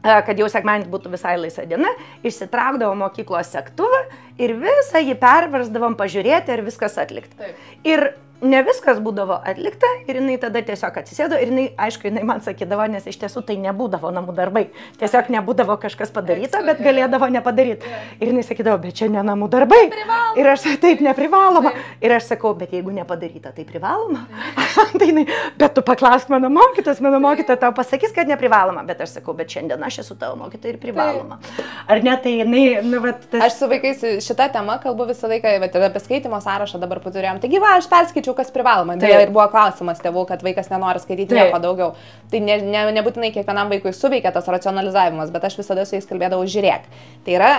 kad jau sekmadienis būtų visai laisva diena, išsitraukdavom mokyklos segtuvą ir visą jį perversdavom pažiūrėti, ar viskas atlikta. Ir ne viskas būdavo atlikta ir jinai tada tiesiog atsisėdo ir jinai, aišku, jinai man sakydavo, nes iš tiesų tai nebūdavo namų darbai. Tiesiog nebūdavo kažkas padaryta, bet galėdavo nepadaryti. Ir jinai sakydavo, bet čia ne namų darbai. Ir aš taip neprivaloma. Ir aš sakau, bet jeigu nepadaryta, tai privaloma. Tai jinai, bet tu paklausk mano mokytoja tau pasakys, kad neprivaloma. Bet aš sakau, bet šiandien aš esu tavo mokytoja ir privaloma. Ar ne, tai jinai, Aš su vaikais šitą temą kalbu visą laiką, bet ir apie skaitimo sąrašą dabar paturėjom. Taigi va, aš perskaičiau, kas privaloma. Tai ir buvo klausimas tėvų, kad vaikas nenori skaityti nieko daugiau. Tai nebūtinai kiekvienam vaikui suveikia tas racionalizavimas, bet aš visada su jais kalbėdavau, žiūrėk. Tai yra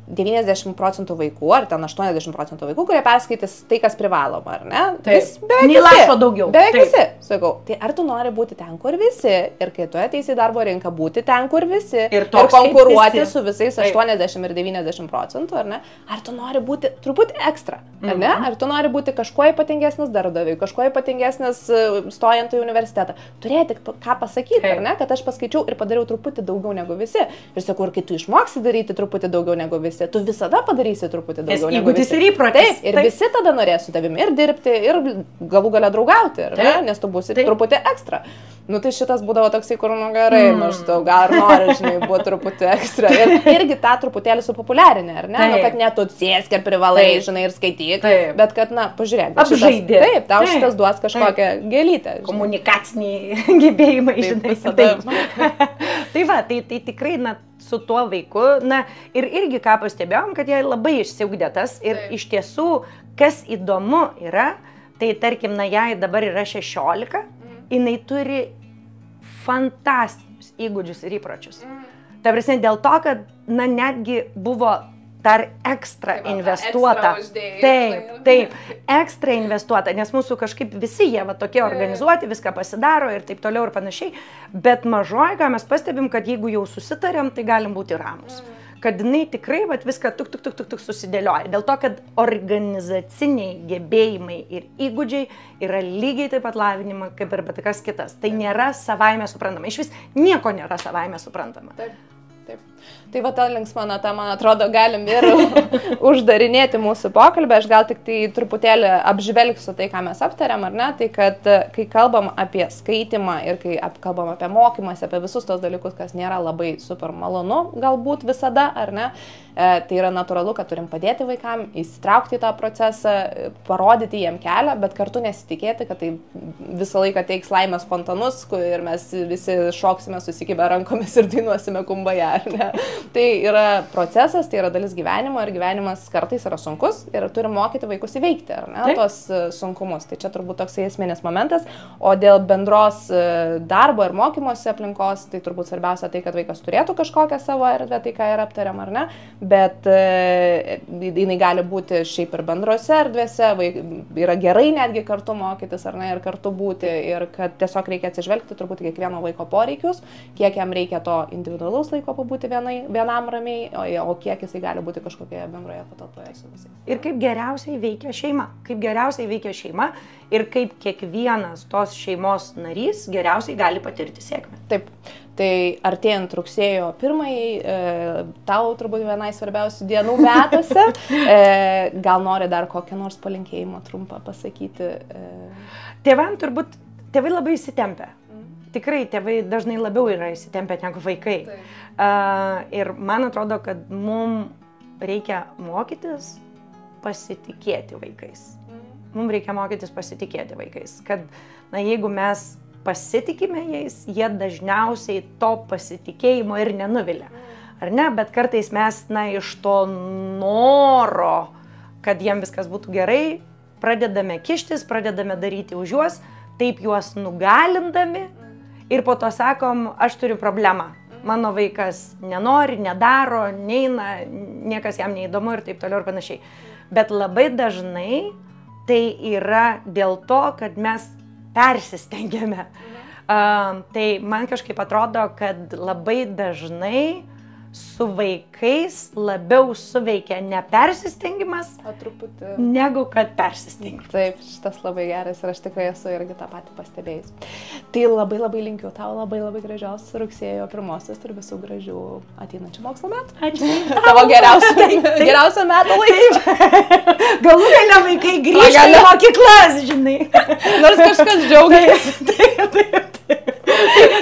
90% vaikų, ar ten 80% vaikų, kurie perskaitys tai, kas privaloma, ar ne? Beveik visi. Daugiau. Beveik visi. Sakau, tai ar tu nori būti ten, kur visi, ir kai tu ateisi į darbo rinką, būti ten, kur visi, ir konkuruoti su visais 80 ir 90%, ar ne? Ar tu nori būti truputį ekstra, ar ne? Ar tu nori būti kažkuo ypatingesnis darbdaviui, kažkuo ypatingesnis stojant į universitetą? Turėti ką pasakyti, ar ne? Kad aš paskaičiau ir padariau truputį daugiau negu visi. Ir sakau, ir kai tu išmoksi daryti truputį daugiau negu visi, tu visada padarysi truputį daugiau negu visi. Taip, ir visi tada norės su tavimi ir dirbti, ir galų galia draugauti, ar ne? Nes tu būsi truputį ekstra. Nu tai šitas būdavo toksai, kur, nu gerai, maždaug, gal nori, žinai, būti truputį ekstra. Ir irgi tą truputėlį supopuliarinė, ar ne? Nu, kad ne tu sėsk ir privalai, žinai, ir skaityk, bet kad, na, pažiūrėk. Apžaidė. Taip, tau šitas duos kažkokią gėlytę. Komunikaciniai gebėjimai, žinai. Tai va, tai tikrai, na, su tuo vaiku, na, ir irgi ką pastebėjom, kad jie labai išsiugdėtas ir iš tiesų, kas įdomu yra, tai tarkim, na, jai dabar yra 16, jinai turi fantastinius įgūdžius ir įpročius. Ta prasme, dėl to, kad, na, netgi buvo dar ekstra investuota. Taip, ekstra investuota, nes mūsų kažkaip visi jie va tokie organizuoti, viską pasidaro ir taip toliau ir panašiai, bet mažoji, ką mes pastebim, kad jeigu jau susitarėm, tai galim būti ramus. Kad jinai tikrai vat, viską tuk susidėlioja. Dėl to, kad organizaciniai gebėjimai ir įgūdžiai yra lygiai taip pat lavinima, kaip ir bet kas kitas. Tai nėra savaime suprantama. Iš vis nieko nėra savaime suprantama. Taip. Tai va ta linksma nata, man atrodo, galim ir uždarinėti mūsų pokalbę. Aš gal tik tai truputėlį apžvelgsiu tai, ką mes aptariam, ar ne? Tai kad kai kalbam apie skaitimą ir kai kalbam apie mokymąsi, apie visus tos dalykus, kas nėra labai super malonu, galbūt visada, ar ne? Tai yra natūralu, kad turim padėti vaikam, įsitraukti į tą procesą, parodyti jiem kelią, bet kartu nesitikėti, kad tai visą laiką teiks laimės fontanus ir mes visi šoksime susikibę rankomis ir dainuosime kumbają, ar ne? Tai yra procesas, tai yra dalis gyvenimo ir gyvenimas kartais yra sunkus ir turim mokyti vaikus įveikti, ar ne, tos sunkumus. Tai čia turbūt toksai esminis momentas, o dėl bendros darbo ir mokymosi aplinkos, tai turbūt svarbiausia tai, kad vaikas turėtų kažkokią savo erdvę, tai ką ir aptariam, ar ne, bet jinai gali būti šiaip ir bendrose erdvėse, yra gerai netgi kartu mokytis, ar ne, ir kartu būti, ir kad tiesiog reikia atsižvelgti turbūt kiekvieno vaiko poreikius, kiek jam reikia to individualaus laiko pabūti vienam ramiai, o kiek jisai gali būti kažkokioje bendroje patalpoje su visais. Ir kaip geriausiai veikia šeima, ir kaip kiekvienas tos šeimos narys geriausiai gali patirti sėkmę. Taip, tai artėjant rugsėjo 1, tau turbūt vienai svarbiausių dienų metuose, gal nori dar kokią nors palinkėjimą trumpą pasakyti? Tėvam turbūt, tėvai labai įsitempia. Tikrai tėvai dažnai labiau yra įsitempę negu vaikai. Ir man atrodo, kad mums reikia mokytis pasitikėti vaikais. Mums reikia mokytis pasitikėti vaikais. Kad, na, jeigu mes pasitikime jais, jie dažniausiai to pasitikėjimo ir nenuvilia. Ar ne? Bet kartais mes, na, iš to noro, kad jiem viskas būtų gerai, pradedame kištis, pradedame daryti už juos, taip juos nugalindami. Ir po to sakom, aš turiu problemą. Mano vaikas nenori, nedaro, neina, niekas jam neįdomu ir taip toliau ir panašiai. Bet labai dažnai tai yra dėl to, kad mes persistengiame. Tai man kažkaip atrodo, kad labai dažnai su vaikais labiau suveikia ne persistengimas, negu kad persistengimas. Taip, šitas labai geras ir aš tikrai esu irgi tą patį pastebėjus. Tai labai linkiu tau labai gražios rugsėjo 1 ir visų gražių ateinančių mokslo metų. Ačiū. Tavo geriausio metų laikų. Galų gale vaikai grįžta į mokyklas, žinai. Nors kažkas džiaugiasi. Taip.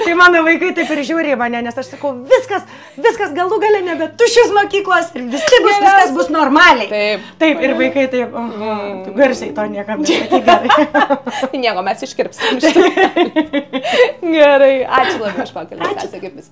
Tai mano vaikai taip ir žiūri į mane, nes aš sakau, viskas galų gale nebe tuščios mokyklos ir viskas bus normaliai. Taip, ir vaikai taip, tu garsiai to niekam nesakai gerai. Nieko, mes iškirpsim. Gerai, ačiū labai už pokalbį. Ačiū kaip vis.